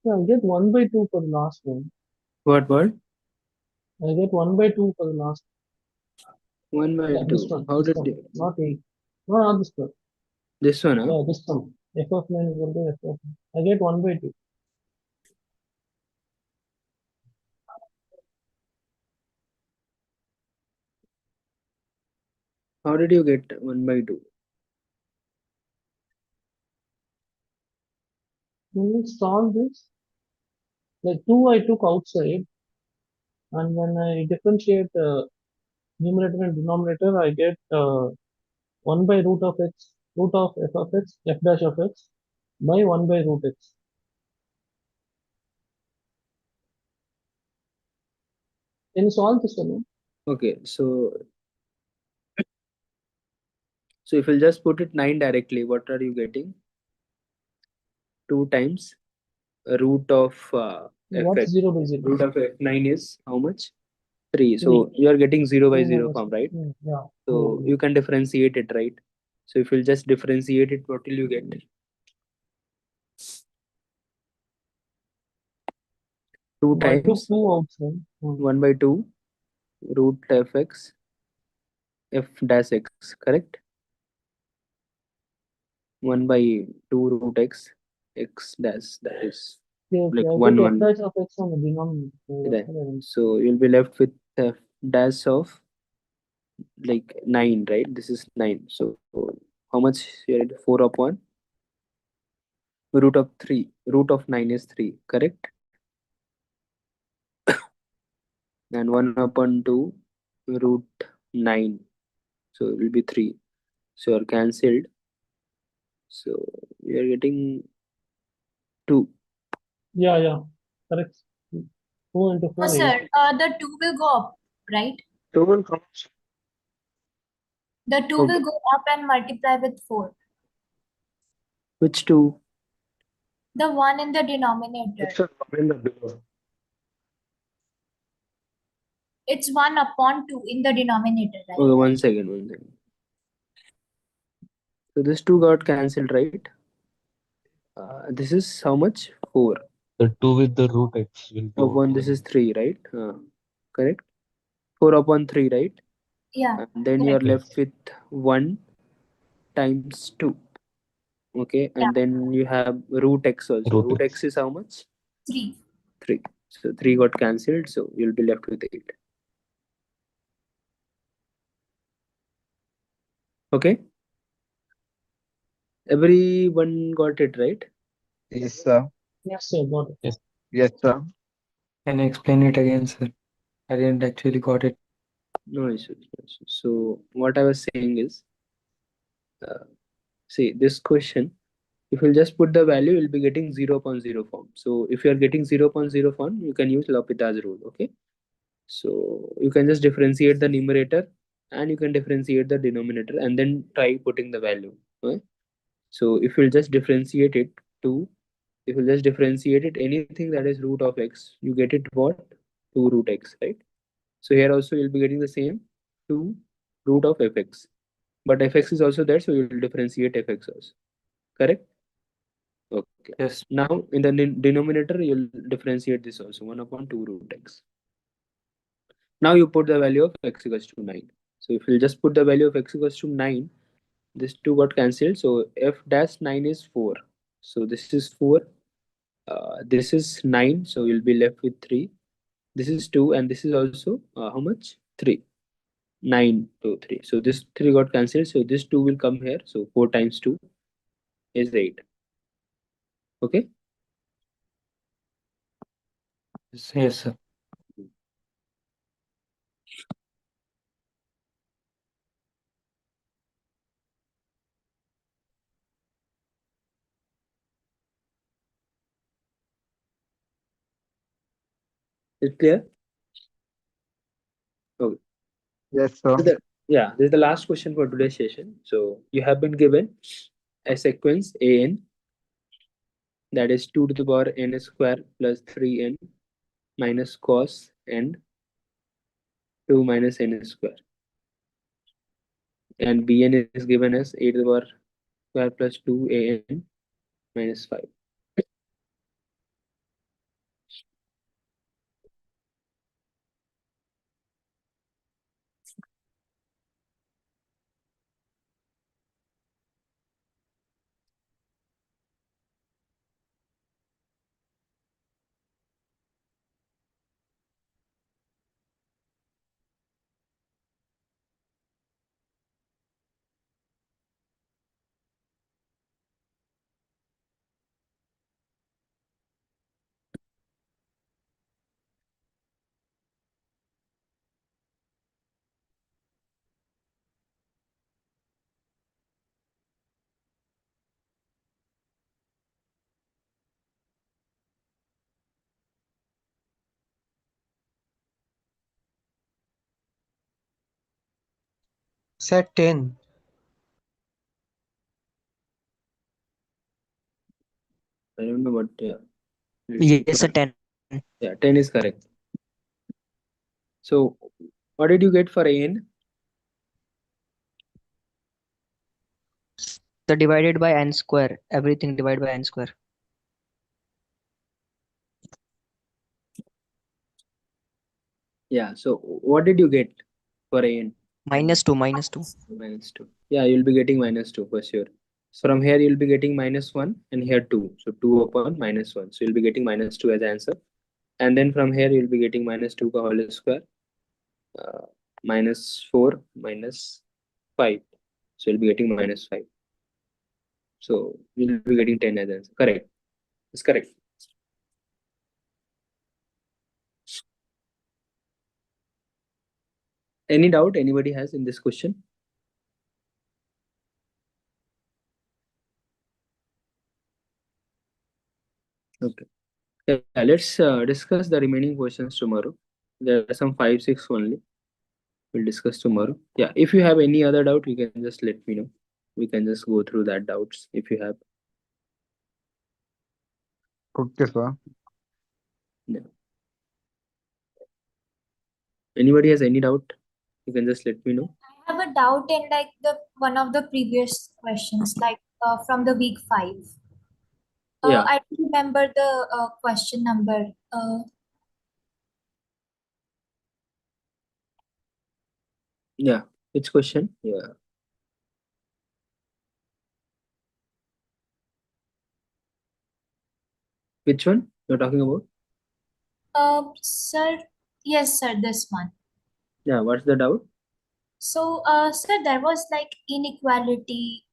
Yeah, I get 1 by 2 for the last one. What? I get 1 by 2 for the last 1 by Yeah, 2. this one. How This did one. you? Not 8. No, not this one. This one, huh? Yeah, this one. F of 9 is equal to f of 9. I get 1 by 2. How did you get 1 by 2? When we solve this, like 2 I took outside, and when I differentiate numerator and denominator, I get 1 by root of x, root of x, f dash of x, by 1 by root x. Can you solve this one? Okay, so if you'll just put it 9 directly, what are you getting? 2 times root of What's f(x). 0 by 0? Root of f9 is how much? 3. So you are getting 0 by 0 form, right? Yeah. So you can differentiate it, right? So if you'll just differentiate it, what will you get? 2 I took times 2 outside. 1 by 2 root fx f dash x, correct? 1 by 2 root x dash, that is like I 1 get f 1 dash of x on the denominator. there. So you'll be left with f dash of like 9, right? This is 9. So how much here? 4 upon root of 3. Root of 9 is 3, correct? And 1 upon 2 root 9. So it will be 3. So you're cancelled. So we are getting 2. Yeah, correct. 2 into 4 Oh, is. sir, the 2 will go up, right? 2 will come. The 2 will go up and multiply with 4. Which 2? The one in the denominator. It's 1 upon 2 in the denominator, right? Okay, 1 second, 1 second. So this 2 got cancelled, right? This is how much? 4. The 2 with the root x will go. Upon this is 3, right? Correct? 4 upon 3, right? Yeah. And then you are left with 1 times 2. Okay, and then you have root x also. Root x is how much? 3. 3. So 3 got cancelled, so you'll be left with 8. Okay, everyone got it right? Yes, sir. Yes, sir, got it. Yes. Yes, sir. Can you explain it again, sir? I didn't actually got it. No issues, no issues. So what I was saying is, uh, see this question, if you'll just put the value, you'll be getting 0.0 form. So if you are getting 0.0 form, you can use L'Hopital's rule. Okay, so you can just differentiate the numerator and you can differentiate the denominator and then try putting the value. Okay? So if you'll just differentiate it to, if you just differentiate it anything that is root of x, you get it what? 2 root x, right? So here also you'll be getting the same 2 root of fx, but fx is also there, so you will differentiate fx also, correct? Okay. Yes. Now in the denominator you'll differentiate this also, 1 upon 2 root x. Now you put the value of x equals to 9. So if you just put the value of x equals to 9, this 2 got cancelled, so f dash 9 is 4. So this is 4, this is 9, so you'll be left with 3. This is 2 and this is also how much? 3. 9 to 3. So this 3 got cancelled, so this 2 will come here. So 4 times 2 is 8. Okay. Yes, sir. Is it clear? Okay. Yes, sir. Yeah, this is the last question for today's session. So you have been given a sequence an, that is 2 to the power n square plus 3n minus cos n 2 minus n square, and bn is given as 8 to the power square plus 2an minus 5. Set 10. I don't know what. Yes, sir, 10. Yeah, 10 is correct. So what did you get for an? So divided by n square. Everything divided by n square. Yeah. So what did you get for an? -2, -2. -2. Yeah, you'll be getting -2 for sure. So from here you'll be getting -1 and here 2. So 2 upon -1. So you'll be getting -2 as answer. And then from here you'll be getting -2 ka whole square, -4 minus 5. So you'll be getting -5. So you'll be getting 10 as answer. Correct. It's correct. Any doubt anybody has in this question? Okay. Yeah, let's discuss the remaining questions tomorrow. There are some 5, 6 only. We'll discuss tomorrow. Yeah, if you have any other doubt, you can just let me know. We can just go through that doubts if you have. Okay, sir. Yeah. Anybody has any doubt, you can just let me know. I have a doubt in like the one of the previous questions, like from the week 5. Yeah. I don't remember the question number. Yeah. Which question? Yeah. Which one you're talking about? Sir, yes, sir, this one. Yeah, what's the doubt? So, sir, there was like inequality.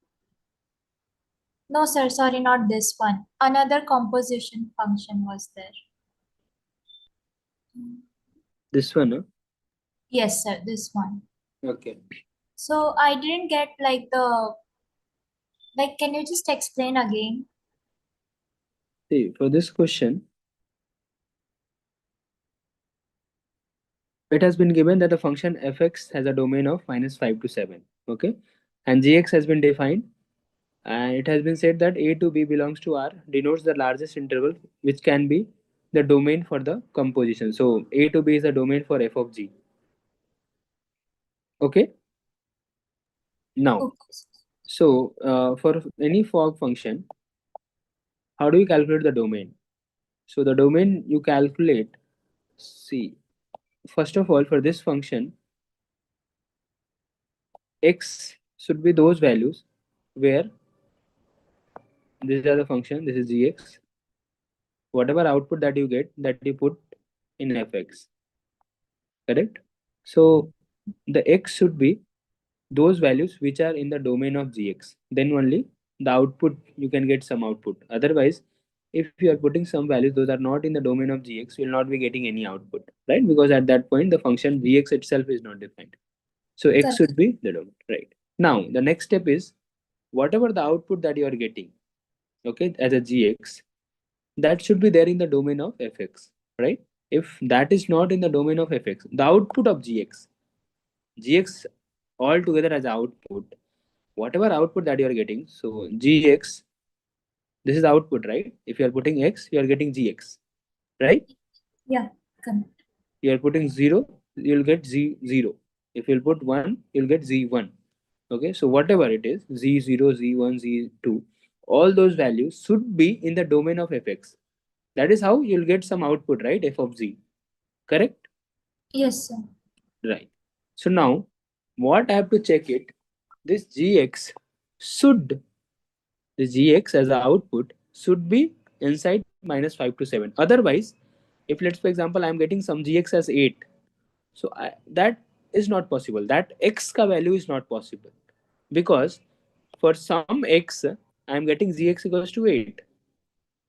No, sir, sorry, not this one. Another composition function was there. This one, huh? Yes, sir, this one. Okay. So I didn't get like can you just explain again? See, for this question, it has been given that the function fx has a domain of -5 to 7. Okay. And gx has been defined, and it has been said that a to b belongs to R denotes the largest interval which can be the domain for the composition. So a to b is the domain for f of g. Okay. Now, so for any fog function, how do you calculate the domain? So the domain you calculate, see, first of all, for this function, x should be those values where these are the function, this is gx, whatever output that you get, that you put in fx, correct? So the x should be those values which are in the domain of gx, then only the output you can get some output. Otherwise, if you are putting some values those are not in the domain of gx, you will not be getting any output, right? Because at that point the function gx itself is not defined. So x should be the domain, right? Now the next step is whatever the output that you are getting, okay, as a gx, that should be there in the domain of fx, right? If that is not in the domain of fx, the output of gx all together as output, whatever output that you are getting, so gx, this is the output, right? If you are putting x, you are getting gx, right? Yeah, correct. You are putting 0, you'll get z0. If you'll put 1, you'll get z1. Okay, so whatever it is, z0, z1, z2, all those values should be in the domain of fx. That is how you'll get some output, right? F of z, correct? Yes, sir. Right. So now what I have to check it, this gx should, the gx as an output should be inside -5 to 7. Otherwise, if let's for example I'm getting some gx as 8, so that is not possible. That x ka value is not possible, because for some x I'm getting gx equals to 8,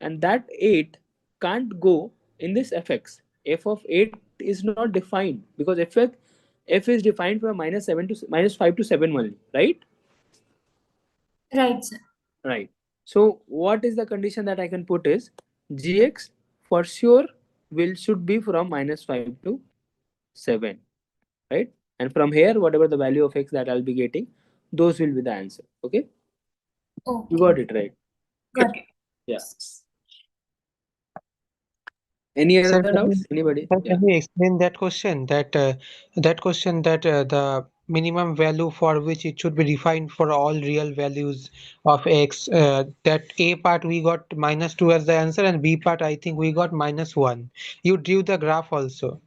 and that 8 can't go in this fx. F of 8 is not defined, because f is defined from -7 to -5 to 7 only, right? Right, sir. Right. So what is the condition that I can put is gx for sure will should be from -5 to 7, right? And from here, whatever the value of x that I'll be getting, those will be the answer. Okay. Okay. You got it right. Got it. Yeah. Any Sir, other doubts? Anybody? sir, Yeah. can you explain that question? That the minimum value for which it should be defined for all real values of x. That A part we got -2 as the answer, and B part I think we got -1. You drew the graph also.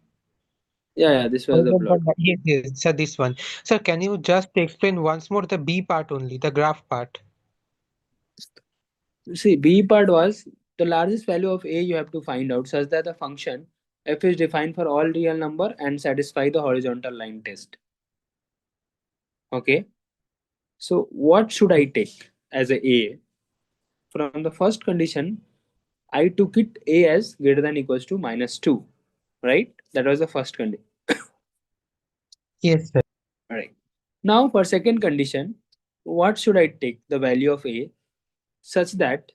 Yeah, this was the plot. Yes, yes, sir, this one. Sir, can you just explain once more the B part only, the graph part? See, B part was the largest value of a you have to find out such that the function f is defined for all real number and satisfy the horizontal line test. Okay. So what should I take as a? From the first condition, I took it a as greater than equals to -2, right? That was the first condition. Yes, sir. Right. Now for second condition, what should I take the value of a such that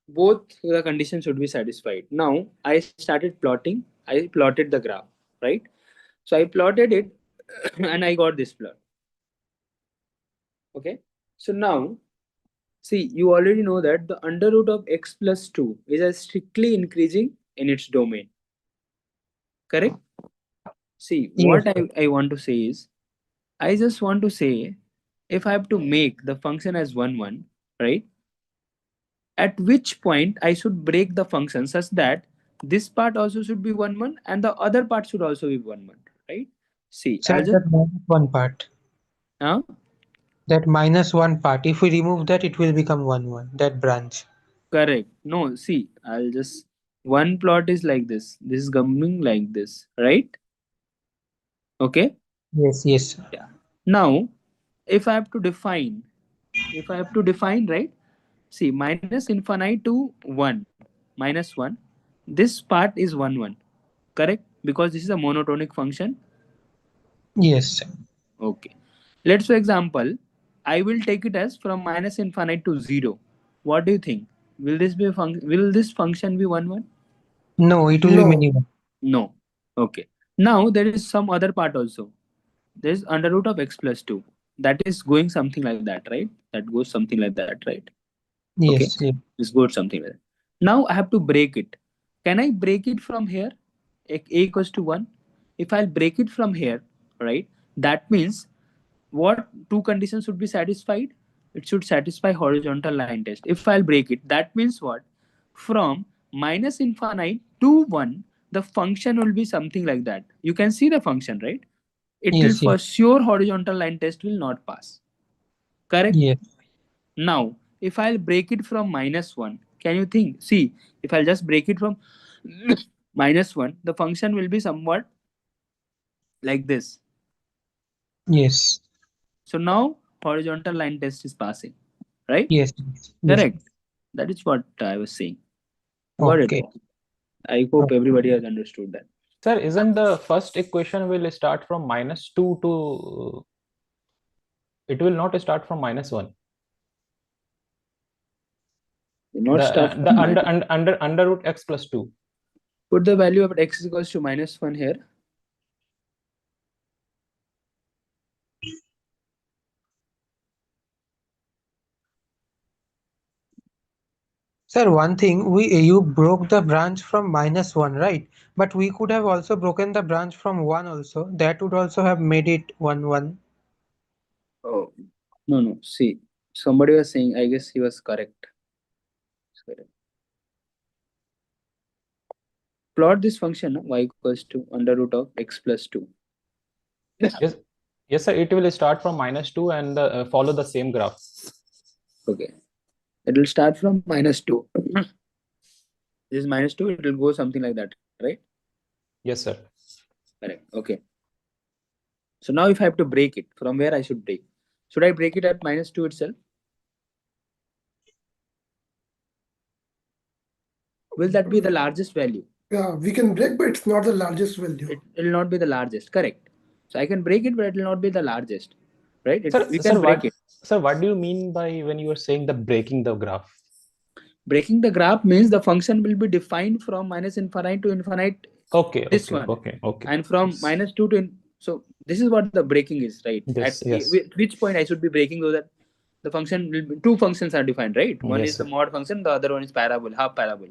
both the conditions should be satisfied? Now I started plotting. I plotted the graph, right? So I plotted it and I got this plot. Okay. So now see, you already know that the under root of x plus 2 is a strictly increasing in its domain. Correct? See, Yes. what I want to say is, I just want to say, if I have to make the function as 1, 1, right? At which point I should break the function such that this part also should be 1, 1 and the other part should also be 1, 1, right? See, Sir, I'll just... that -1 part. Huh? That -1 part. If we remove that, it will become 1, 1. That branch. Correct. No, see, I'll just One plot is like this. This is coming like this, right? Okay. Yes, yes. Yeah. Now, if I have to define, right? See, minus infinite to 1, minus 1. This part is 1, 1. Correct? Because this is a monotonic function. Yes. Okay. Let's for example, I will take it as from minus infinite to 0. What do you think? Will this be a will this function be 1, 1? No, it will be No. minimum. No. Okay. Now there is some other part also. There is under root of x plus 2. That is going something like that, right? That goes something like that, right? Okay. Yes, yes. This goes something like that. Now I have to break it. Can I break it from here? A equals to 1. If I'll break it from here, right? That means what two conditions should be satisfied? It should satisfy horizontal line test. If I'll break it, that means what? From minus infinite to 1, the function will be something like that. You can see the function, right? It will Yes, yes. for sure horizontal line test will not pass. Correct? Yes. Now, if I'll break it from minus 1, can you think? See, if I'll just break it from minus 1, the function will be somewhat like this. Yes. So now horizontal line test is passing, right? Yes. Yes. Correct. That is what I was saying. Got it? Okay. I hope everybody has understood that. Sir, isn't the first equation will start from minus 2 to... It will not start from minus 1. Not start from The minus. under root x plus 2. Put the value of x equals to minus 1 here. Sir, one thing, you broke the branch from minus 1, right? But we could have also broken the branch from 1 also. That would also have made it 1, 1. Oh, no. See, somebody was saying, I guess he was correct. Plot this function y equals to under root of x plus 2. Yes, yes, sir. It will start from minus 2 and follow the same graph. Okay. It will start from minus 2. This is minus 2. It will go something like that, right? Yes, sir. Correct. Okay. So now if I have to break it, from where I should break? Should I break it at minus 2 itself? Will that be the largest value? Yeah, we can break, but it's not the largest value. It will not be the largest. Correct. So I can break it, but it will not be the largest. Right? We Sir, can break it. Sir, what do you mean by when you are saying the breaking the graph? Breaking the graph means the function will be defined from minus infinite to infinite. Okay. Okay. And from minus 2 to so this is what the breaking is, right? Yes, At which point I should be breaking, so that the function will be, two functions are defined, right? One Yes, is the sir. mod function, the other one is parabola, half parabola.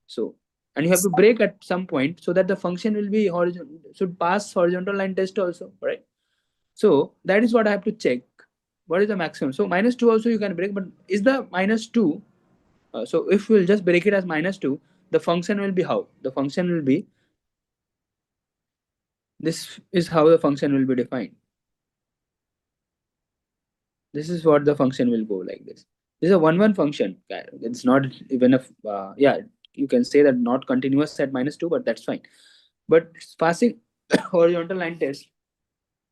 So, and you have to break at some point so that the function will be horizontal, should pass horizontal line test also, right? So that is what I have to check. What is the maximum? So minus 2 also you can break, but is the minus 2? So if we'll just break it as minus 2, the function will be how? The function will be, this is how the function will be defined. This is what the function will go like this. This is a 1, 1 function. It's not even a, yeah, you can say that not continuous at minus 2, but that's fine. But it's passing horizontal line test.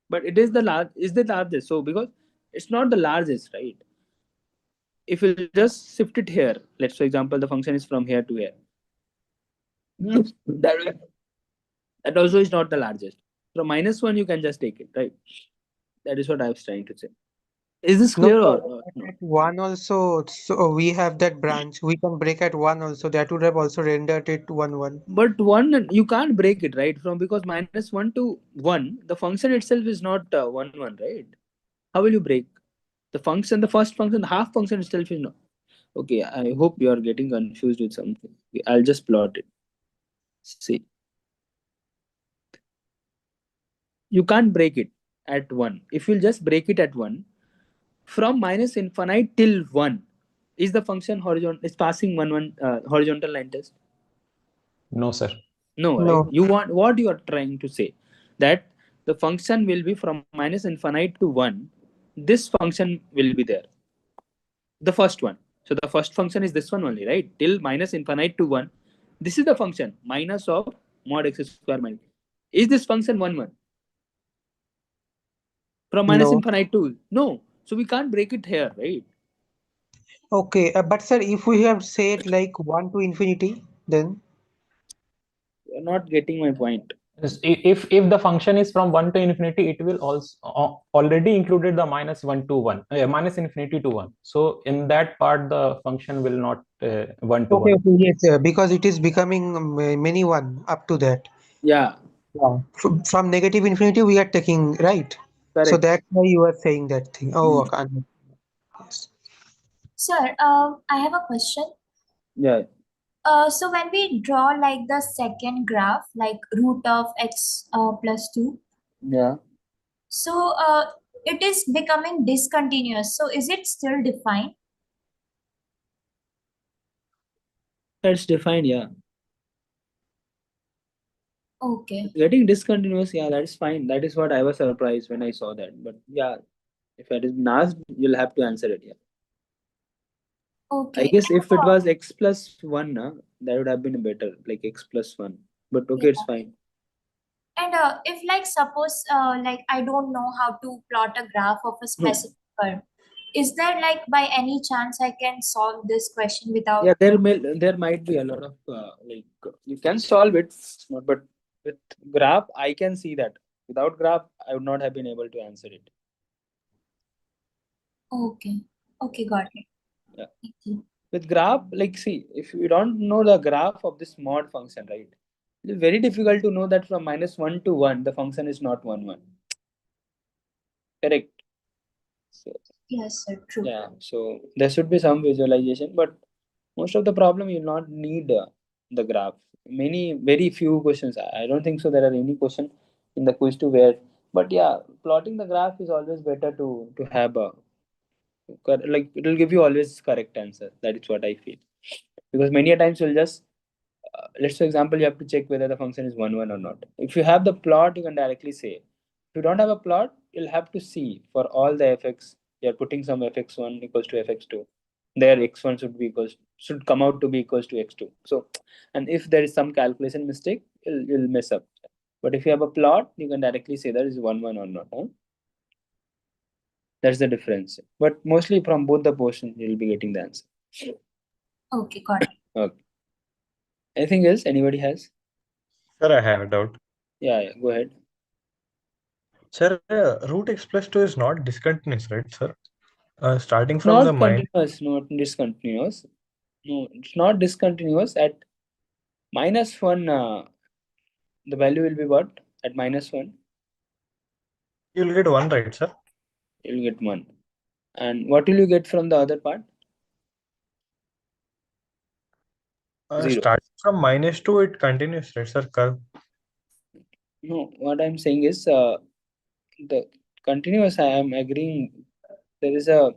But it is the largest. So because it's not the largest, right? If we'll just shift it here, let's for example, the function is from here to here. That also is not the largest. So minus 1, you can just take it, right? That is what I was trying to say. Is this No, clear sir, or no? at 1 also, so we have that branch. We can break at 1 also. That would have also rendered it 1, 1. But 1, you can't break it, right? From because minus 1 to 1, the function itself is not 1, 1, right? How will you break? The function, the first function, the half function itself is not. Okay, I hope you are getting confused with something. I'll just plot it. See. You can't break it at 1. If you'll just break it at 1, from minus infinite till 1, is the function horizontal, is passing 1, 1 horizontal line test? No, sir. No, right? You want, what you are trying to say? That the function will be from minus infinite to 1. This function will be there. The first one. So the first function is this one only, right? Till minus infinite to 1. This is the function minus of mod x square minus. Is this function 1 1? From minus No. infinite to no. So we can't break it here, right? Okay, but sir, if we have said like 1 to infinity, then You're not getting my point. If the function is from 1 to infinity, it will also already included the minus 1 to 1, minus infinity to 1. So in that part, the function will not 1 to okay, 1. okay, yes, because it is becoming many one up to that. Yeah. Yeah. From negative infinity, we are taking right. So Correct. that's why you are saying that thing. Oh, okay. Sir, I have a question. Yeah. So when we draw like the second graph, like root of x plus 2, Yeah. so it is becoming discontinuous. So is it still defined? That's defined, yeah. Okay. Getting discontinuous, yeah, that's fine. That is what I was surprised when I saw that. But yeah, if it is asked, you'll have to answer it, yeah. I Okay. guess if it was x plus 1, that would have been better, like x plus 1. But okay, it's Yeah. fine. And if like suppose like I don't know how to plot a graph of a specific curve, is there like by any chance I can solve this question without? Yeah, there might be a lot of like you can solve it, but with graph I can see that. Without graph, I would not have been able to answer it. Okay. Okay, got it. Yeah. Thank you. With graph, like see, if you don't know the graph of this mod function, right? It is very difficult to know that from minus 1 to 1, the function is not 1 1. Correct. So Yes, sir. True. yeah, so there should be some visualization, but most of the problem you not need the graph. Very few questions. I don't think so. There are any question in the quiz to where, but yeah, plotting the graph is always better to have a like it will give you always correct answer. That is what I feel, because many a times you'll just let's for example you have to check whether the function is 1 1 or not. If you have the plot, you can directly say. If you don't have a plot, you'll have to see for all the fx. You're putting some fx1 equals to fx2. There x1 should come out to be equals to x2. So, and if there is some calculation mistake, you'll mess up. But if you have a plot, you can directly say that is 1 1 or not. That's the difference. But mostly from both the portions, you'll be getting the answer. Okay, got it. Okay. Anything else anybody has? Sir, I have a doubt. Yeah, go ahead. Sir, root x plus 2 is not discontinuous, right, sir? Starting It's from the not minus. continuous, not discontinuous. No, it's not discontinuous. At minus 1, the value will be what? At minus 1? You'll get 1, right, sir? You'll get 1. And what will you get from the other part? 0. Starting from minus 2, it continues, right, sir? Curve. No, what I'm saying is the continuous, I am agreeing. There is a,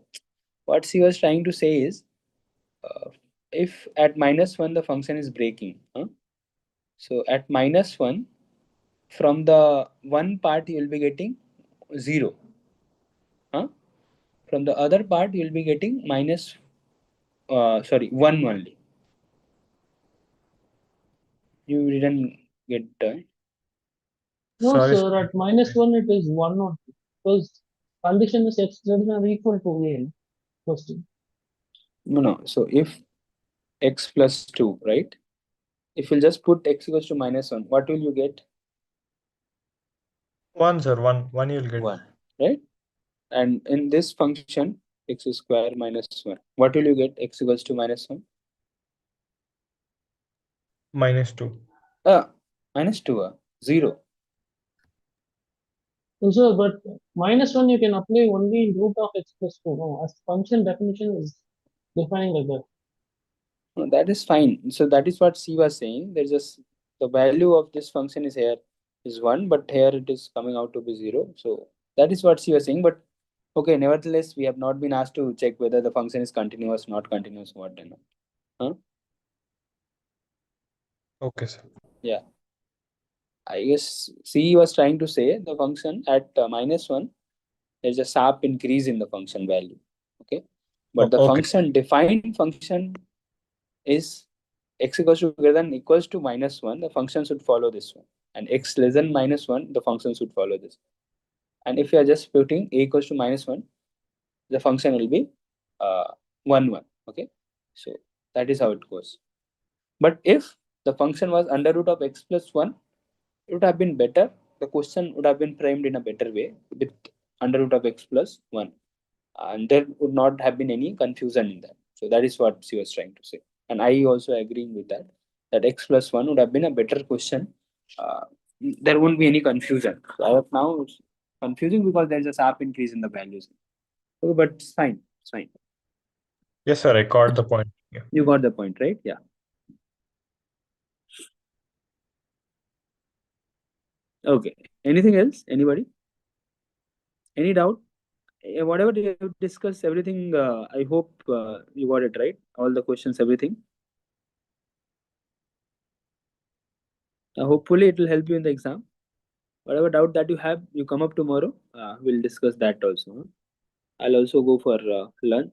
what she was trying to say is if at minus 1 the function is breaking, so at minus 1, from the one part you will be getting 0. From the other part you will be getting minus 1 only. You didn't get No, Sorry, sir, at minus 1 it is 1 or 2. Because condition is x greater than or equal to a. Question. no. So if x plus 2, right? If you'll just put x equals to minus 1, what will you get? 1, sir. 1. 1 you'll get. 1, right? And in this function, x square minus 1, what will you get? X equals to minus 1? Minus 2. Minus 2, 0. So, sir, but minus 1 you can apply only in root of x plus 2. No, as function definition is defining like that. No, that is fine. So that is what C was saying. There's just the value of this function is here is 1, but here it is coming out to be 0. So that is what C was saying. But okay, nevertheless, we have not been asked to check whether the function is continuous, not continuous, what and huh? Okay, sir. Yeah. I guess C was trying to say the function at minus 1, there's a sharp increase in the function value. Okay. But the Okay. function defined function is x equals to greater than equals to -1, the function should follow this one. And x less than -1, the function should follow this. And if you are just putting a equals to -1, the function will be 1, 1. Okay, so that is how it goes. But if the function was under root of x plus 1, it would have been better. The question would have been framed in a better way with under root of x plus 1. And there would not have been any confusion in that. So that is what she was trying to say. And I also agreeing with that, that x plus 1 would have been a better question. There won't be any confusion. So as of now, it's confusing because there's a sharp increase in the values. Okay, but it's fine. It's fine. Yes, sir. I caught the point. Yeah. You got the point, right? Yeah. Okay. Anything else? Anybody? Any doubt? Whatever you have discussed, everything, I hope you got it right. All the questions, everything. Hopefully, it will help you in the exam. Whatever doubt that you have, you come up tomorrow. We'll discuss that also. I'll also go for lunch.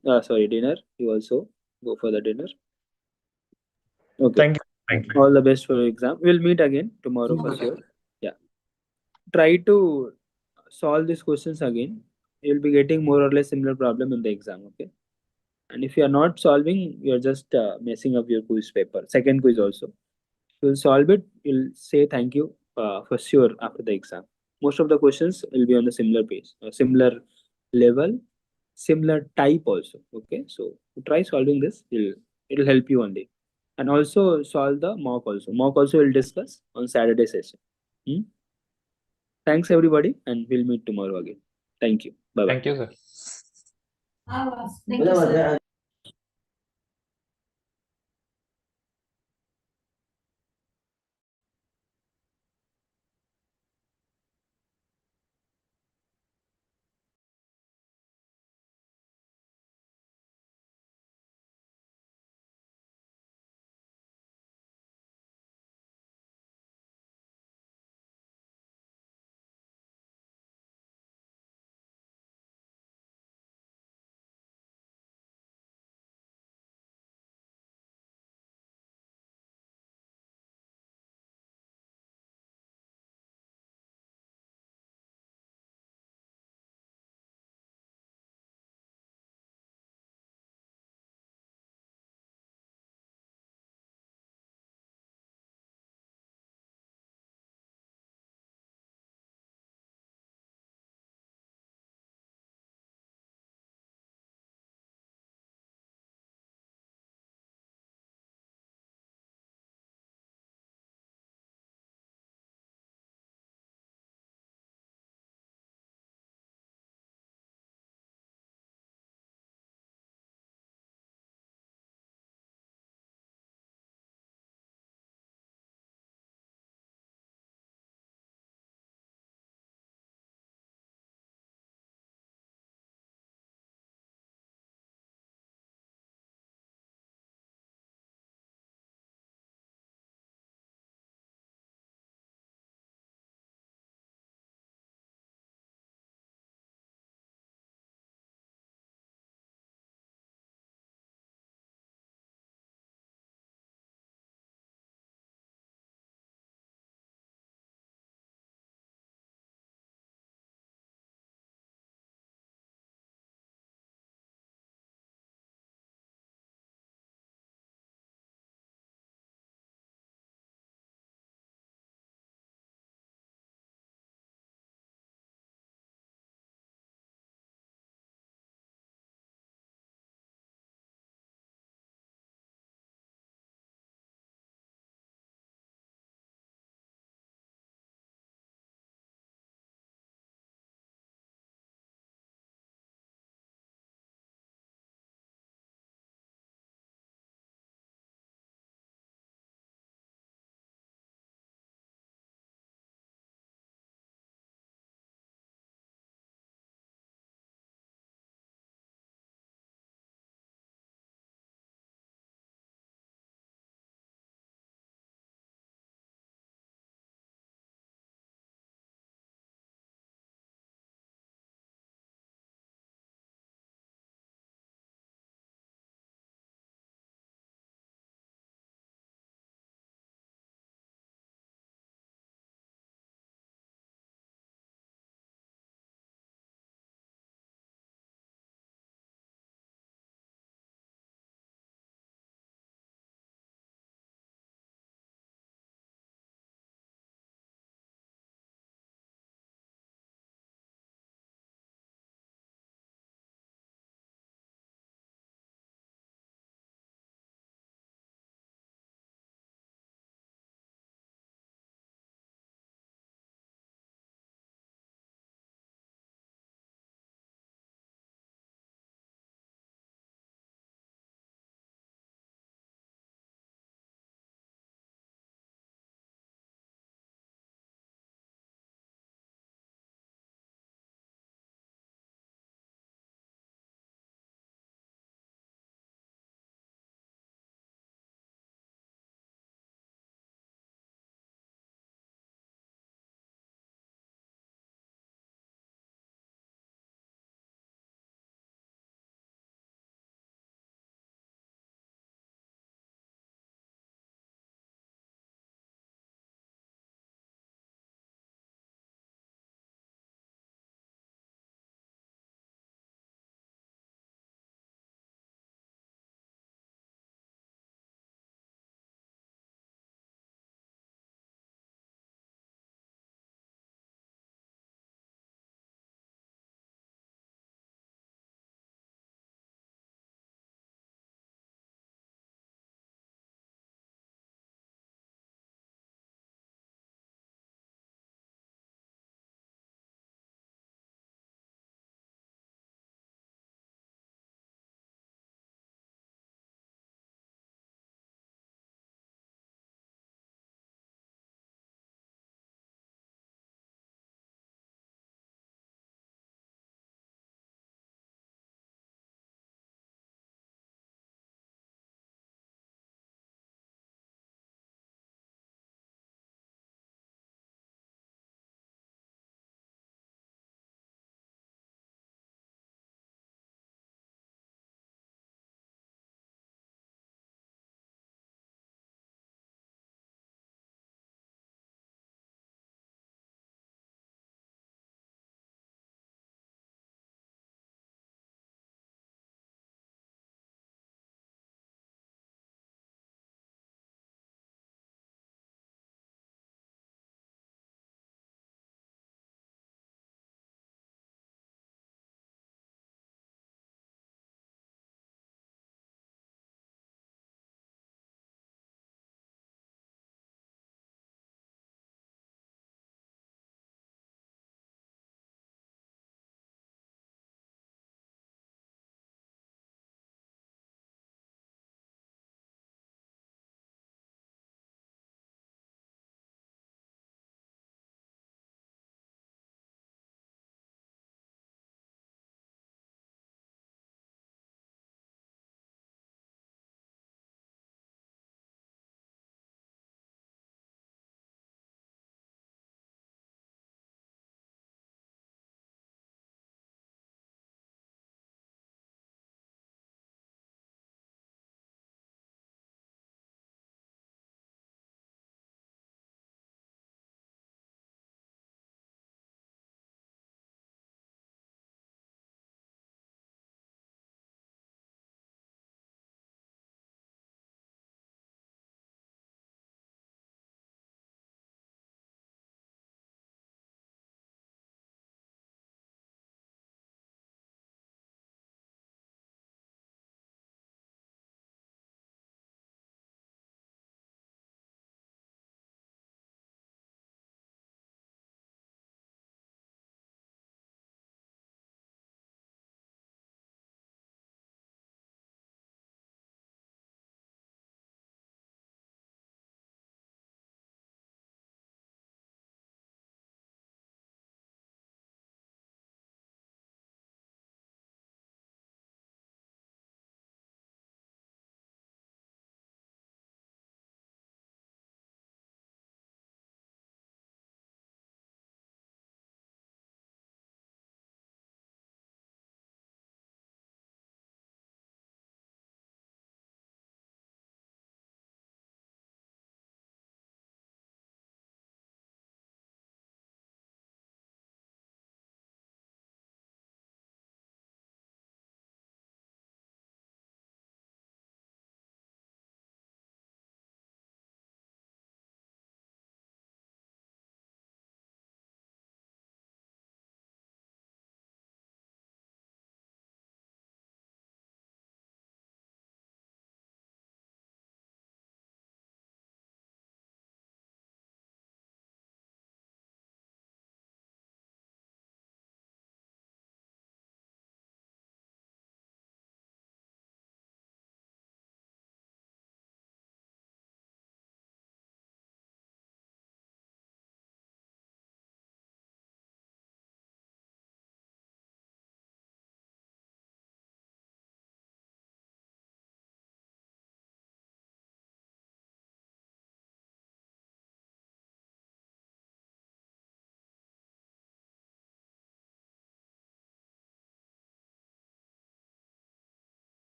Dinner. You also go for the dinner. Okay. Thank you. Thank you. All the best for your exam. We'll meet again tomorrow for sure. Yeah. Try to solve these questions again. You'll be getting more or less similar problem in the exam. Okay. And if you are not solving, you're just messing up your quiz paper. Second quiz also. You'll solve it. You'll say thank you for sure after the exam. Most of the questions will be on the similar page, similar level, similar type also. Okay, so try solving this. It'll help you one day, and also solve the mock also. Mock also we'll discuss on Saturday session. Thanks everybody, and we'll meet tomorrow again. Thank you. Bye bye. Thank you, sir. Thank you, sir.